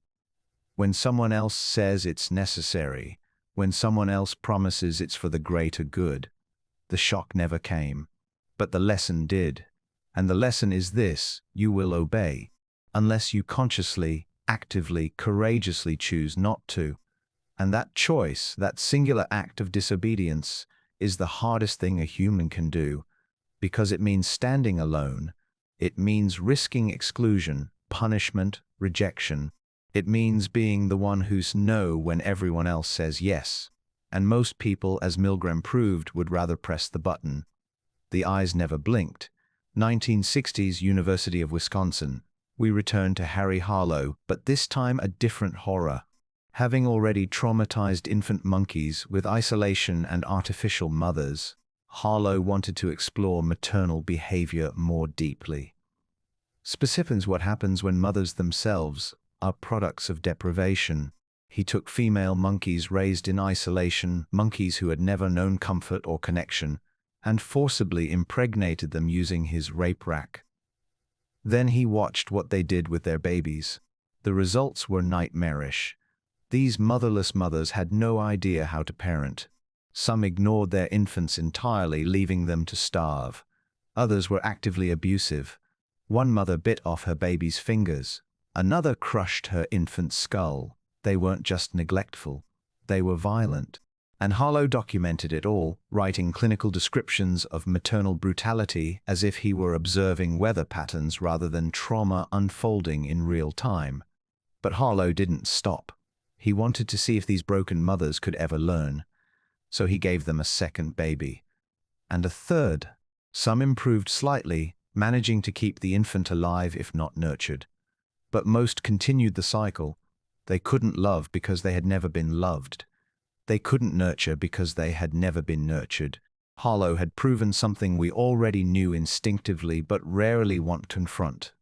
When someone else says it's necessary, when someone else promises it's for the greater good. The shock never came. But the lesson did. And the lesson is this: you will obey, unless you consciously, actively, courageously choose not to. And that choice, that singular act of disobedience, is the hardest thing a human can do, because it means standing alone. It means risking exclusion, punishment, rejection. It means being the one who's no when everyone else says yes. And most people, as Milgram proved, would rather press the button. The eyes never blinked. 1960s, University of Wisconsin. We return to Harlow, but this time a different horror. Having already traumatized infant monkeys with isolation and artificial mothers, Harlow wanted to explore maternal behavior more deeply. Specifically, what happens when mothers themselves are products of deprivation. He took female monkeys raised in isolation, monkeys who had never known comfort or connection, and forcibly impregnated them using his rape rack. Then he watched what they did with their babies. The results were nightmarish. These motherless mothers had no idea how to parent. Some ignored their infants entirely, leaving them to starve. Others were actively abusive. One mother bit off her baby's fingers. Another crushed her infant's skull. They weren't just neglectful. They were violent. And Harlow documented it all, writing clinical descriptions of maternal brutality as if he were observing weather patterns rather than trauma unfolding in real time. But Harlow didn't stop. He wanted to see if these broken mothers could ever learn. So he gave them a second baby. And a third. Some improved slightly, managing to keep the infant alive if not nurtured. But most continued the cycle. They couldn't love because they had never been loved. They couldn't nurture because they had never been nurtured. Harlow had proven something we already knew instinctively but rarely want to confront.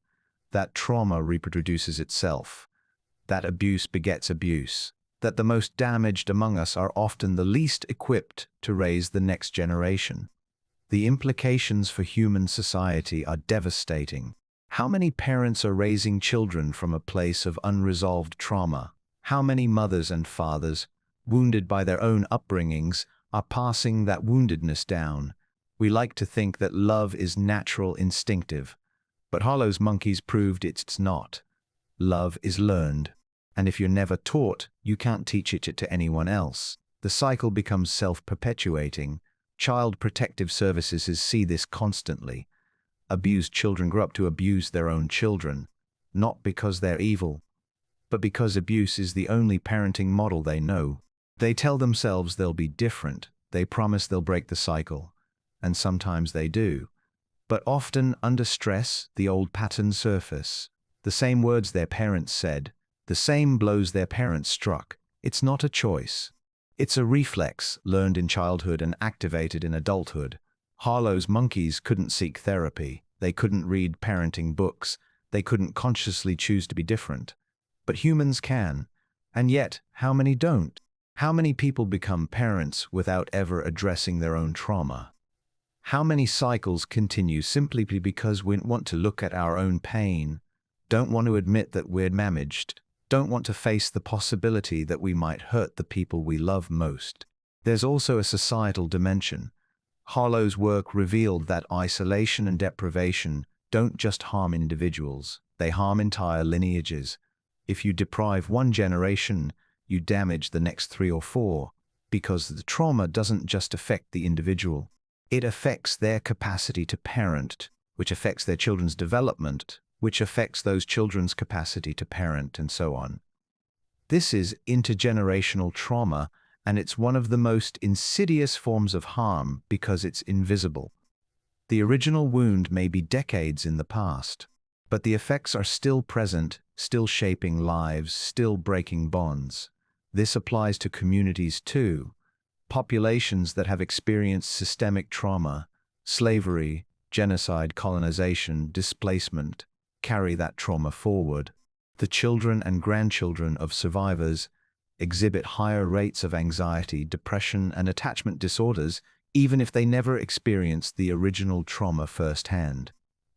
That trauma reproduces itself. That abuse begets abuse. That the most damaged among us are often the least equipped to raise the next generation. The implications for human society are devastating. How many parents are raising children from a place of unresolved trauma? How many mothers and fathers, wounded by their own upbringings, are passing that woundedness down? We like to think that love is natural, instinctive, but Harlow's monkeys proved it's not. Love is learned, and if you're never taught, you can't teach it to anyone else. The cycle becomes self-perpetuating. Child protective services see this constantly. Abused children grow up to abuse their own children, not because they're evil, but because abuse is the only parenting model they know. They tell themselves they'll be different. They promise they'll break the cycle, and sometimes they do. But often, under stress, the old patterns surface. The same words their parents said, the same blows their parents struck. It's not a choice. It's a reflex learned in childhood and activated in adulthood. Harlow's monkeys couldn't seek therapy. They couldn't read parenting books. They couldn't consciously choose to be different. But humans can. And yet, how many don't? How many people become parents without ever addressing their own trauma? How many cycles continue simply because we want to look at our own pain, don't want to admit that we're damaged, don't want to face the possibility that we might hurt the people we love most? There's also a societal dimension. Harlow's work revealed that isolation and deprivation don't just harm individuals, they harm entire lineages. If you deprive one generation, you damage the next 3 or 4, because the trauma doesn't just affect the individual. It affects their capacity to parent, which affects their children's development, which affects those children's capacity to parent, and so on. This is intergenerational trauma, and it's one of the most insidious forms of harm because it's invisible. The original wound may be decades in the past, but the effects are still present, still shaping lives, still breaking bonds. This applies to communities too. Populations that have experienced systemic trauma, slavery, genocide, colonization, displacement, carry that trauma forward. The children and grandchildren of survivors exhibit higher rates of anxiety, depression, and attachment disorders, even if they never experienced the original trauma firsthand.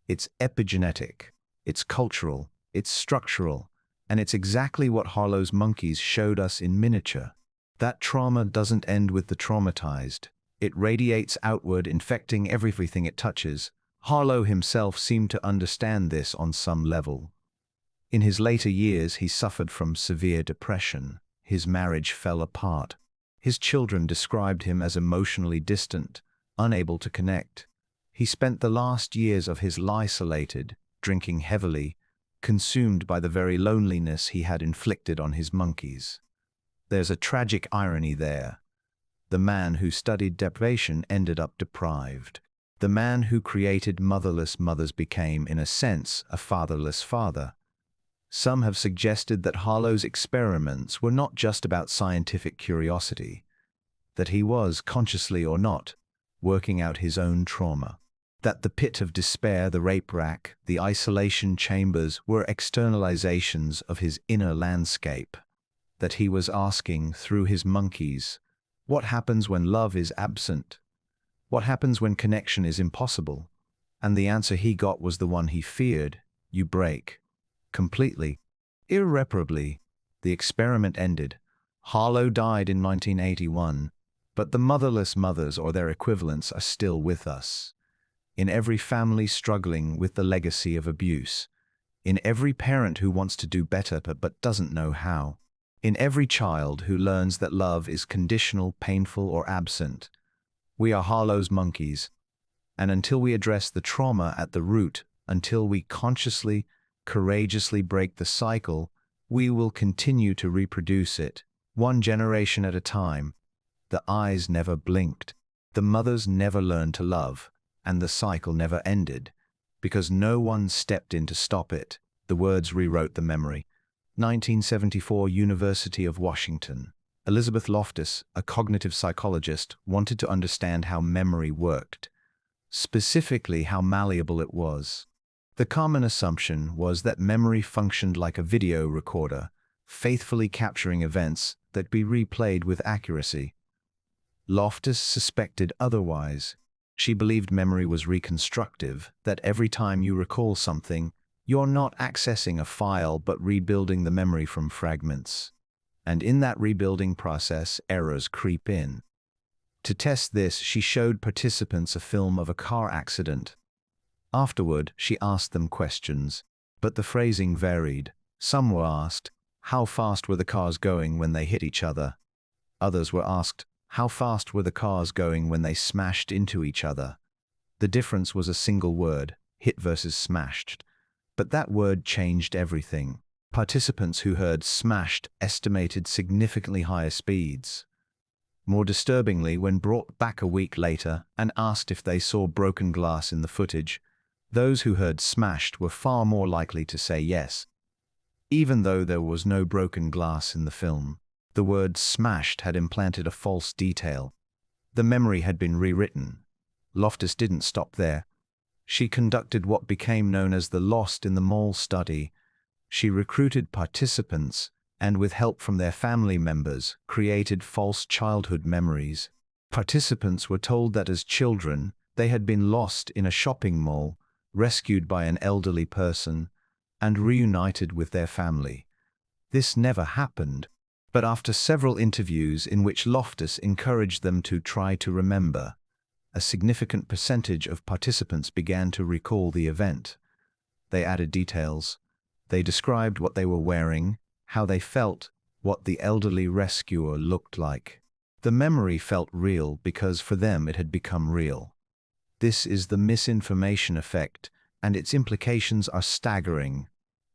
It's epigenetic, it's cultural, it's structural, and it's exactly what Harlow's monkeys showed us in miniature. That trauma doesn't end with the traumatized. It radiates outward, infecting everything it touches. Harlow himself seemed to understand this on some level. In his later years, he suffered from severe depression. His marriage fell apart. His children described him as emotionally distant, unable to connect. He spent the last years of his life isolated, drinking heavily, consumed by the very loneliness he had inflicted on his monkeys. There's a tragic irony there. The man who studied deprivation ended up deprived. The man who created motherless mothers became, in a sense, a fatherless father. Some have suggested that Harlow's experiments were not just about scientific curiosity, that he was, consciously or not, working out his own trauma. That the pit of despair, the rape rack, the isolation chambers were externalizations of his inner landscape. That he was asking, through his monkeys, what happens when love is absent? What happens when connection is impossible? And the answer he got was the one he feared: you break. Completely. Irreparably. The experiment ended. Harlow died in 1981, but the motherless mothers or their equivalents are still with us. In every family struggling with the legacy of abuse. In every parent who wants to do better but doesn't know how. In every child who learns that love is conditional, painful, or absent. We are Harlow's monkeys, and until we address the trauma at the root, until we consciously, courageously break the cycle, we will continue to reproduce it, one generation at a time. The eyes never blinked, the mothers never learned to love, and the cycle never ended, because no one stepped in to stop it. The words rewrote the memory. 1974, University of Washington. Elizabeth Loftus, a cognitive psychologist, wanted to understand how memory worked, specifically how malleable it was. The common assumption was that memory functioned like a video recorder, faithfully capturing events that be replayed with accuracy. Loftus suspected otherwise. She believed memory was reconstructive, that every time you recall something, you're not accessing a file but rebuilding the memory from fragments. And in that rebuilding process, errors creep in. To test this, she showed participants a film of a car accident. Afterward, she asked them questions, but the phrasing varied. Some were asked, how fast were the cars going when they hit each other? Others were asked, how fast were the cars going when they smashed into each other? The difference was a single word, hit versus smashed. But that word changed everything. Participants who heard smashed estimated significantly higher speeds. More disturbingly, when brought back a week later and asked if they saw broken glass in the footage, those who heard smashed were far more likely to say yes. Even though there was no broken glass in the film, the word smashed had implanted a false detail. The memory had been rewritten. Loftus didn't stop there. She conducted what became known as the Lost in the Mall study. She recruited participants and, with help from their family members, created false childhood memories. Participants were told that as children, they had been lost in a shopping mall, rescued by an elderly person, and reunited with their family. This never happened, but after several interviews in which Loftus encouraged them to try to remember, a significant percentage of participants began to recall the event. They added details. They described what they were wearing, how they felt, what the elderly rescuer looked like. The memory felt real because for them it had become real. This is the misinformation effect, and its implications are staggering.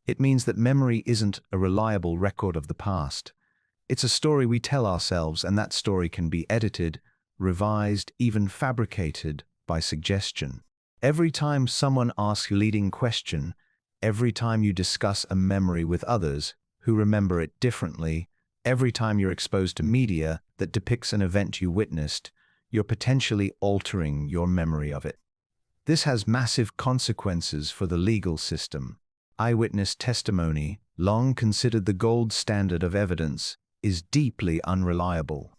It means that memory isn't a reliable record of the past. It's a story we tell ourselves, and that story can be edited, revised, even fabricated by suggestion. Every time someone asks a leading question, every time you discuss a memory with others who remember it differently, every time you're exposed to media that depicts an event you witnessed, you're potentially altering your memory of it. This has massive consequences for the legal system. Eyewitness testimony, long considered the gold standard of evidence, is deeply unreliable.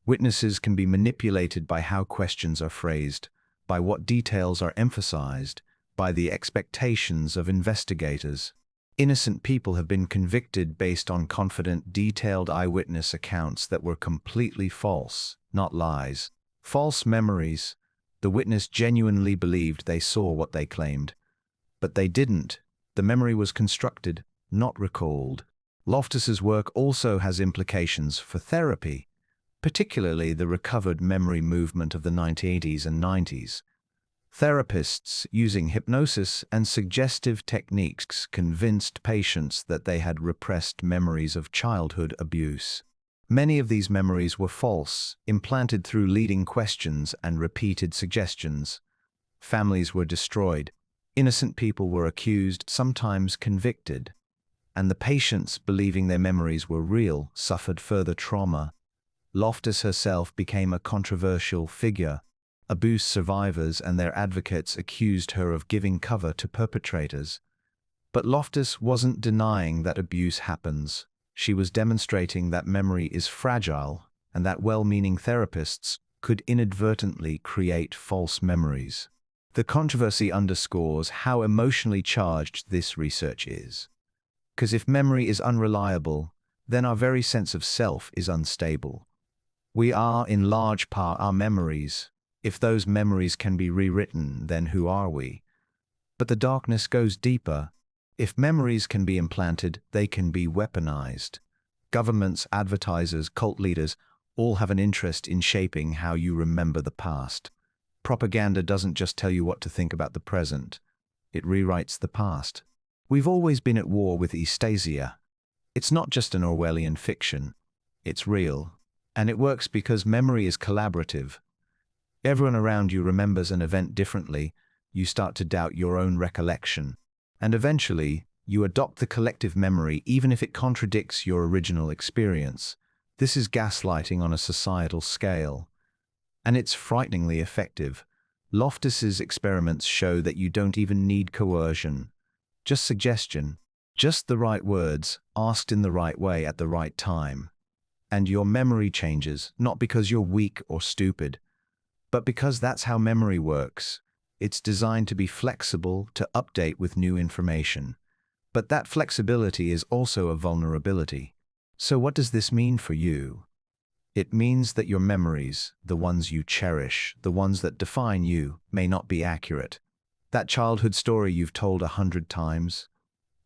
Witnesses can be manipulated by how questions are phrased, by what details are emphasized, by the expectations of investigators. Innocent people have been convicted based on confident, detailed eyewitness accounts that were completely false, not lies. False memories. The witness genuinely believed they saw what they claimed. But they didn't. The memory was constructed, not recalled. Loftus's work also has implications for therapy, particularly the recovered memory movement of the 1980s and 90s. Therapists, using hypnosis and suggestive techniques, convinced patients that they had repressed memories of childhood abuse. Many of these memories were false, implanted through leading questions and repeated suggestions. Families were destroyed. Innocent people were accused, sometimes convicted. And the patients, believing their memories were real, suffered further trauma. Loftus herself became a controversial figure. Abuse survivors and their advocates accused her of giving cover to perpetrators. But Loftus wasn't denying that abuse happens. She was demonstrating that memory is fragile and that well-meaning therapists could inadvertently create false memories. The controversy underscores how emotionally charged this research is. Because if memory is unreliable, then our very sense of self is unstable. We are, in large part, our memories. If those memories can be rewritten, then who are we? But the darkness goes deeper. If memories can be implanted, they can be weaponized. Governments, advertisers, cult leaders all have an interest in shaping how you remember the past. Propaganda doesn't just tell you what to think about the present. It rewrites the past. We've always been at war with aesthesia. It's not just an Orwellian fiction. It's real. And it works because memory is collaborative. Everyone around you remembers an event differently. You start to doubt your own recollection. And eventually, you adopt the collective memory even if it contradicts your original experience. This is gaslighting on a societal scale. And it's frighteningly effective. Loftus's experiments show that you don't even need coercion. Just suggestion. Just the right words, asked in the right way at the right time. And your memory changes, not because you're weak or stupid, But because that's how memory works, it's designed to be flexible, to update with new information. But that flexibility is also a vulnerability. So what does this mean for you? It means that your memories, the ones you cherish, the ones that define you, may not be accurate. That childhood story you've told 100 times,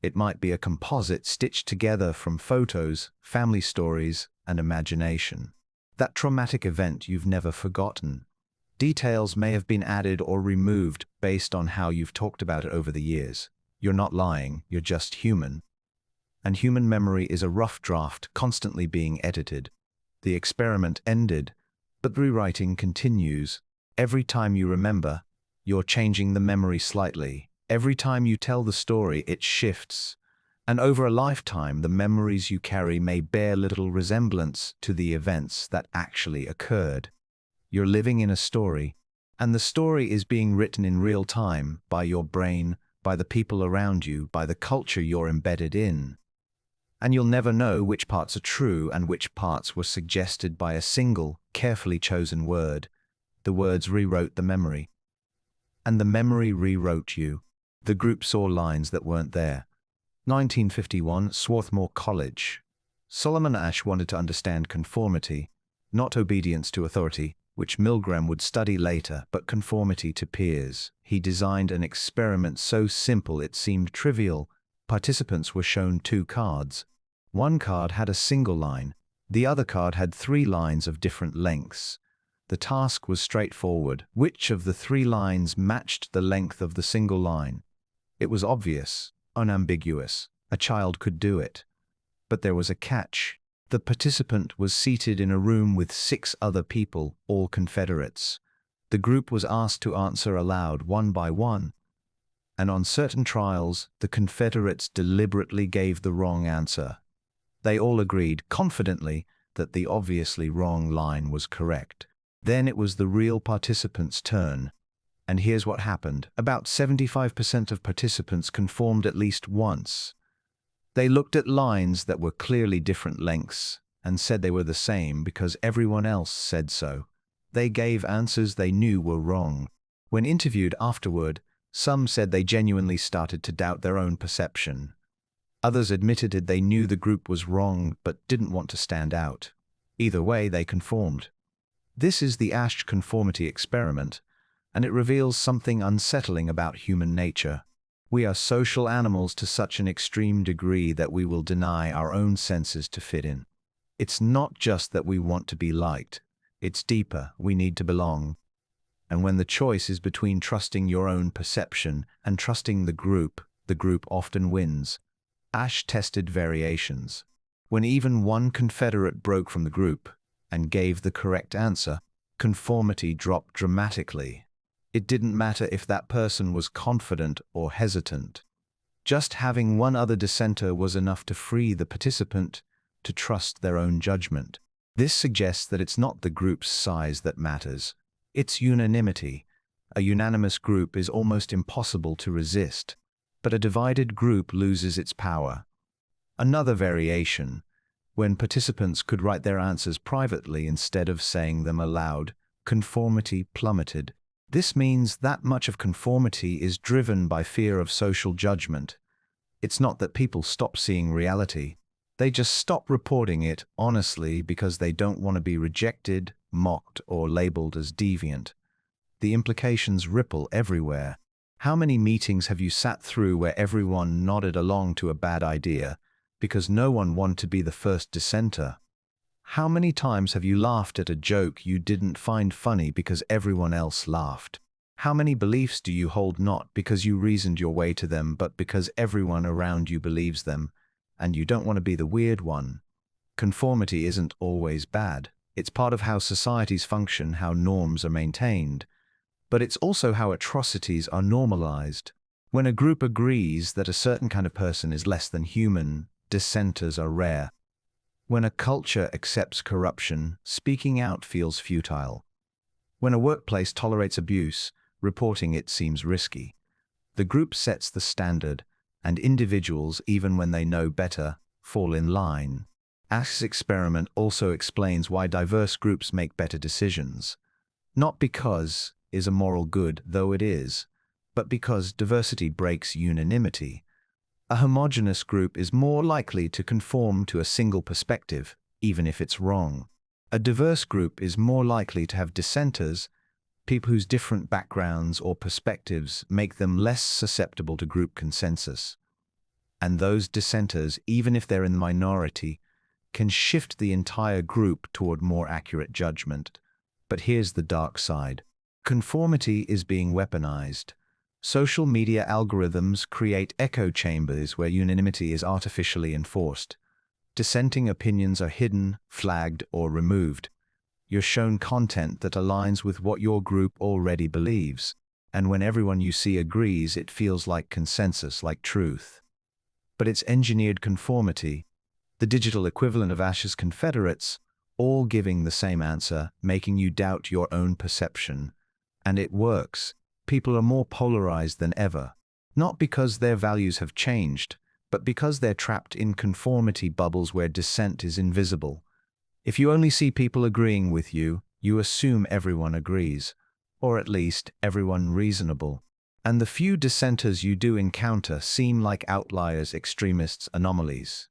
it might be a composite stitched together from photos, family stories, and imagination. That traumatic event you've never forgotten. Details may have been added or removed based on how you've talked about it over the years. You're not lying, you're just human. And human memory is a rough draft constantly being edited. The experiment ended, but rewriting continues. Every time you remember, you're changing the memory slightly. Every time you tell the story, it shifts. And over a lifetime, the memories you carry may bear little resemblance to the events that actually occurred. You're living in a story, and the story is being written in real time by your brain, by the people around you, by the culture you're embedded in. And you'll never know which parts are true and which parts were suggested by a single, carefully chosen word. The words rewrote the memory. And the memory rewrote you. The group saw lines that weren't there. 1951, Swarthmore College. Solomon Asch wanted to understand conformity, not obedience to authority, which Milgram would study later, but conformity to peers. He designed an experiment so simple it seemed trivial. Participants were shown 2 cards. One card had a single line. The other card had 3 lines of different lengths. The task was straightforward. Which of the 3 lines matched the length of the single line? It was obvious, unambiguous. A child could do it. But there was a catch. The participant was seated in a room with 6 other people, all Confederates. The group was asked to answer aloud one by one. And on certain trials, the Confederates deliberately gave the wrong answer. They all agreed confidently that the obviously wrong line was correct. Then it was the real participants' turn. And here's what happened. About 75% of participants conformed at least once. They looked at lines that were clearly different lengths and said they were the same because everyone else said so. They gave answers they knew were wrong. When interviewed afterward, some said they genuinely started to doubt their own perception. Others admitted they knew the group was wrong but didn't want to stand out. Either way, they conformed. This is the Asch conformity experiment, and it reveals something unsettling about human nature. We are social animals to such an extreme degree that we will deny our own senses to fit in. It's not just that we want to be liked. It's deeper. We need to belong. And when the choice is between trusting your own perception and trusting the group often wins. Asch tested variations. When even one Confederate broke from the group and gave the correct answer, conformity dropped dramatically. It didn't matter if that person was confident or hesitant. Just having one other dissenter was enough to free the participant to trust their own judgment. This suggests that it's not the group's size that matters. It's unanimity. A unanimous group is almost impossible to resist, but a divided group loses its power. Another variation, when participants could write their answers privately instead of saying them aloud, conformity plummeted. This means that much of conformity is driven by fear of social judgment. It's not that people stop seeing reality. They just stop reporting it honestly because they don't want to be rejected, mocked, or labeled as deviant. The implications ripple everywhere. How many meetings have you sat through where everyone nodded along to a bad idea because no one wanted to be the first dissenter? How many times have you laughed at a joke you didn't find funny because everyone else laughed? How many beliefs do you hold not because you reasoned your way to them, but because everyone around you believes them, and you don't want to be the weird one? Conformity isn't always bad. It's part of how societies function, how norms are maintained. But it's also how atrocities are normalized. When a group agrees that a certain kind of person is less than human, dissenters are rare. When a culture accepts corruption, speaking out feels futile. When a workplace tolerates abuse, reporting it seems risky. The group sets the standard, and individuals, even when they know better, fall in line. Asch's experiment also explains why diverse groups make better decisions. Not because is a moral good, though it is, but because diversity breaks unanimity. A homogeneous group is more likely to conform to a single perspective, even if it's wrong. A diverse group is more likely to have dissenters, people whose different backgrounds or perspectives make them less susceptible to group consensus. And those dissenters, even if they're in the minority, can shift the entire group toward more accurate judgment. But here's the dark side. Conformity is being weaponized. Social media algorithms create echo chambers where unanimity is artificially enforced. Dissenting opinions are hidden, flagged, or removed. You're shown content that aligns with what your group already believes. And when everyone you see agrees, it feels like consensus, like truth. But it's engineered conformity, the digital equivalent of Asch's Confederates, all giving the same answer, making you doubt your own perception. And it works. People are more polarized than ever, not because their values have changed, but because they're trapped in conformity bubbles where dissent is invisible. If you only see people agreeing with you, you assume everyone agrees, or at least everyone reasonable. And the few dissenters you do encounter seem like outliers, extremists, anomalies.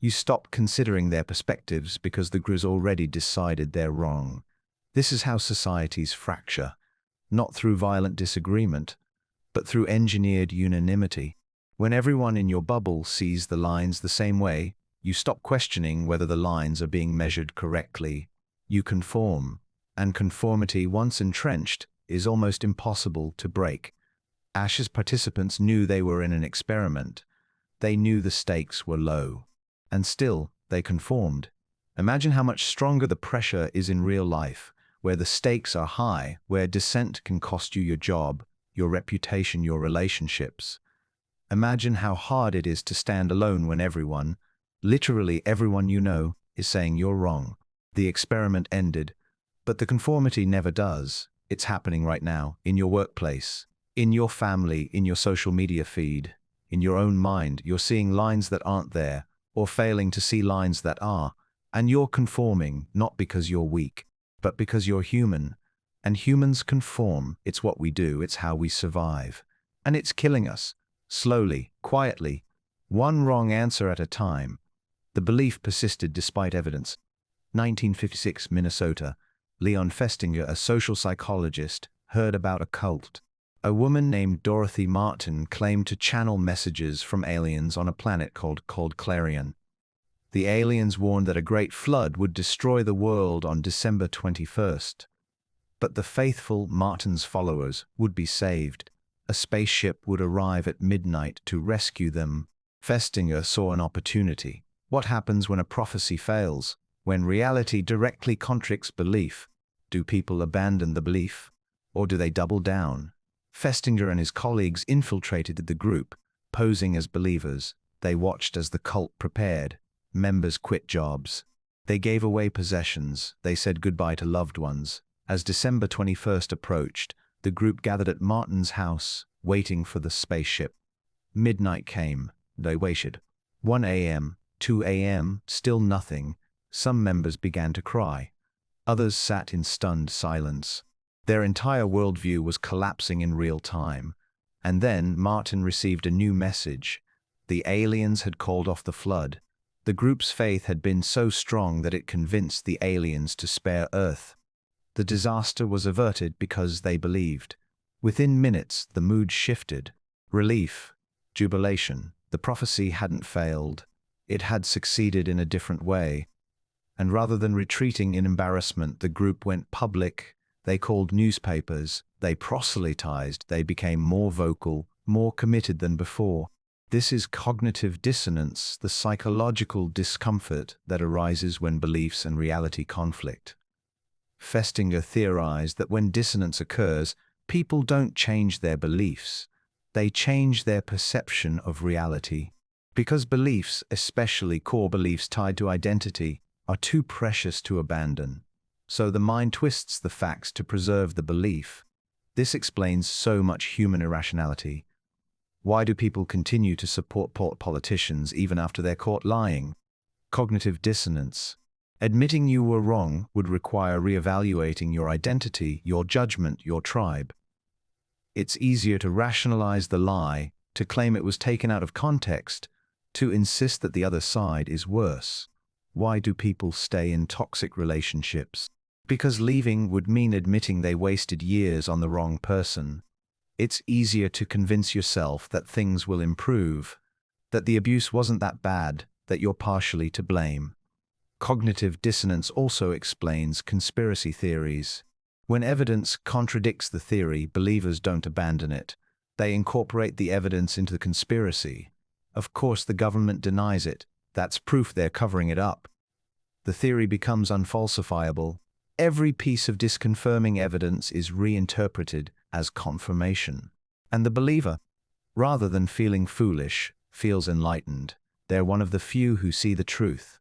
You stop considering their perspectives because the group's already decided they're wrong. This is how societies fracture. Not through violent disagreement, but through engineered unanimity. When everyone in your bubble sees the lines the same way, you stop questioning whether the lines are being measured correctly. You conform, and conformity, once entrenched, is almost impossible to break. Asch's participants knew they were in an experiment. They knew the stakes were low. And still, they conformed. Imagine how much stronger the pressure is in real life, where the stakes are high, where dissent can cost you your job, your reputation, your relationships. Imagine how hard it is to stand alone when everyone, literally everyone you know, is saying you're wrong. The experiment ended, but the conformity never does. It's happening right now, in your workplace, in your family, in your social media feed, in your own mind. You're seeing lines that aren't there, or failing to see lines that are, and you're conforming, not because you're weak, but because you're human. And humans conform. It's what we do, it's how we survive. And it's killing us. Slowly, quietly, one wrong answer at a time. The belief persisted despite evidence. 1956, Minnesota. Leon Festinger, a social psychologist, heard about a cult. A woman named Dorothy Martin claimed to channel messages from aliens on a planet called Clarion. The aliens warned that a great flood would destroy the world on December 21st. But the faithful Martin's followers would be saved. A spaceship would arrive at midnight to rescue them. Festinger saw an opportunity. What happens when a prophecy fails? When reality directly contradicts belief? Do people abandon the belief? Or do they double down? Festinger and his colleagues infiltrated the group, posing as believers. They watched as the cult prepared. Members quit jobs. They gave away possessions. They said goodbye to loved ones. As December 21st approached, the group gathered at Martin's house, waiting for the spaceship. Midnight came. They waited. 1 a.m., 2 a.m., still nothing. Some members began to cry. Others sat in stunned silence. Their entire worldview was collapsing in real time. And then Martin received a new message. The aliens had called off the flood. The group's faith had been so strong that it convinced the aliens to spare Earth. The disaster was averted because they believed. Within minutes, the mood shifted. Relief, jubilation. The prophecy hadn't failed. It had succeeded in a different way. And rather than retreating in embarrassment, the group went public. They called newspapers. They proselytized. They became more vocal, more committed than before. This is cognitive dissonance, the psychological discomfort that arises when beliefs and reality conflict. Festinger theorized that when dissonance occurs, people don't change their beliefs. They change their perception of reality. Because beliefs, especially core beliefs tied to identity, are too precious to abandon. So the mind twists the facts to preserve the belief. This explains so much human irrationality. Why do people continue to support politicians even after they're caught lying? Cognitive dissonance. Admitting you were wrong would require reevaluating your identity, your judgment, your tribe. It's easier to rationalize the lie, to claim it was taken out of context, to insist that the other side is worse. Why do people stay in toxic relationships? Because leaving would mean admitting they wasted years on the wrong person. It's easier to convince yourself that things will improve, that the abuse wasn't that bad, that you're partially to blame. Cognitive dissonance also explains conspiracy theories. When evidence contradicts the theory, believers don't abandon it. They incorporate the evidence into the conspiracy. Of course, the government denies it. That's proof they're covering it up. The theory becomes unfalsifiable. Every piece of disconfirming evidence is reinterpreted as confirmation. And the believer, rather than feeling foolish, feels enlightened. They're one of the few who see the truth.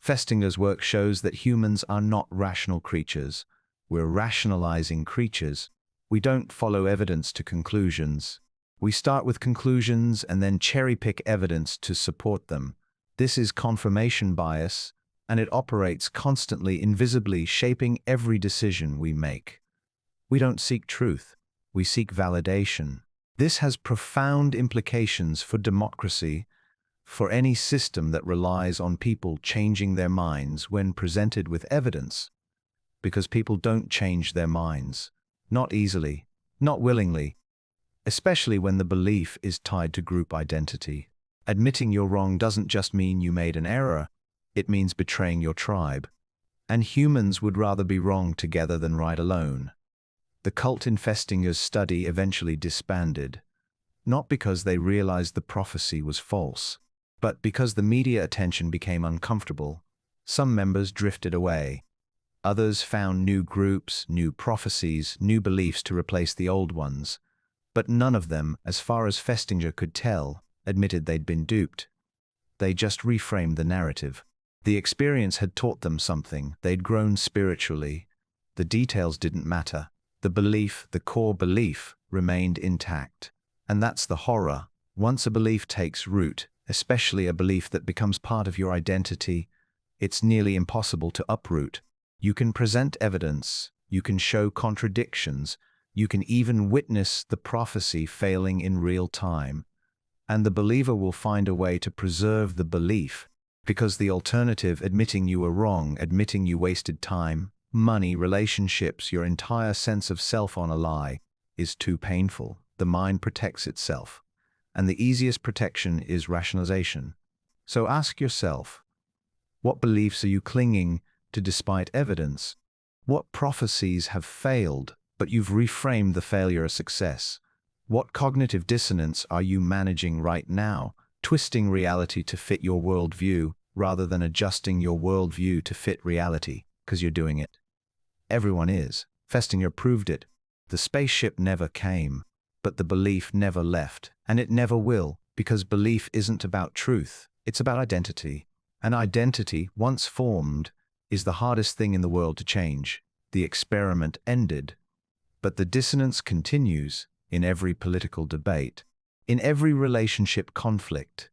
Festinger's work shows that humans are not rational creatures. We're rationalizing creatures. We don't follow evidence to conclusions. We start with conclusions and then cherry-pick evidence to support them. This is confirmation bias, and it operates constantly, invisibly, shaping every decision we make. We don't seek truth. We seek validation. This has profound implications for democracy, for any system that relies on people changing their minds when presented with evidence. Because people don't change their minds. Not easily, not willingly, especially when the belief is tied to group identity. Admitting you're wrong doesn't just mean you made an error, it means betraying your tribe. And humans would rather be wrong together than right alone. The cult in Festinger's study eventually disbanded, not because they realized the prophecy was false, but because the media attention became uncomfortable. Some members drifted away. Others found new groups, new prophecies, new beliefs to replace the old ones. But none of them, as far as Festinger could tell, admitted they'd been duped. They just reframed the narrative. The experience had taught them something. They'd grown spiritually. The details didn't matter. The belief, the core belief, remained intact. And that's the horror. Once a belief takes root, especially a belief that becomes part of your identity, it's nearly impossible to uproot. You can present evidence, you can show contradictions, you can even witness the prophecy failing in real time. And the believer will find a way to preserve the belief, because the alternative, admitting you were wrong, admitting you wasted time, money, relationships, your entire sense of self on a lie, is too painful. The mind protects itself. And the easiest protection is rationalization. So ask yourself, what beliefs are you clinging to despite evidence? What prophecies have failed, but you've reframed the failure as success? What cognitive dissonance are you managing right now, twisting reality to fit your worldview rather than adjusting your worldview to fit reality, because you're doing it? Everyone is. Festinger proved it. The spaceship never came, but the belief never left, and it never will, because belief isn't about truth, it's about identity. And identity, once formed, is the hardest thing in the world to change. The experiment ended, but the dissonance continues in every political debate, in every relationship conflict,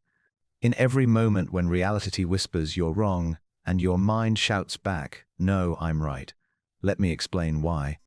in every moment when reality whispers you're wrong and your mind shouts back, no, I'm right. Let me explain why.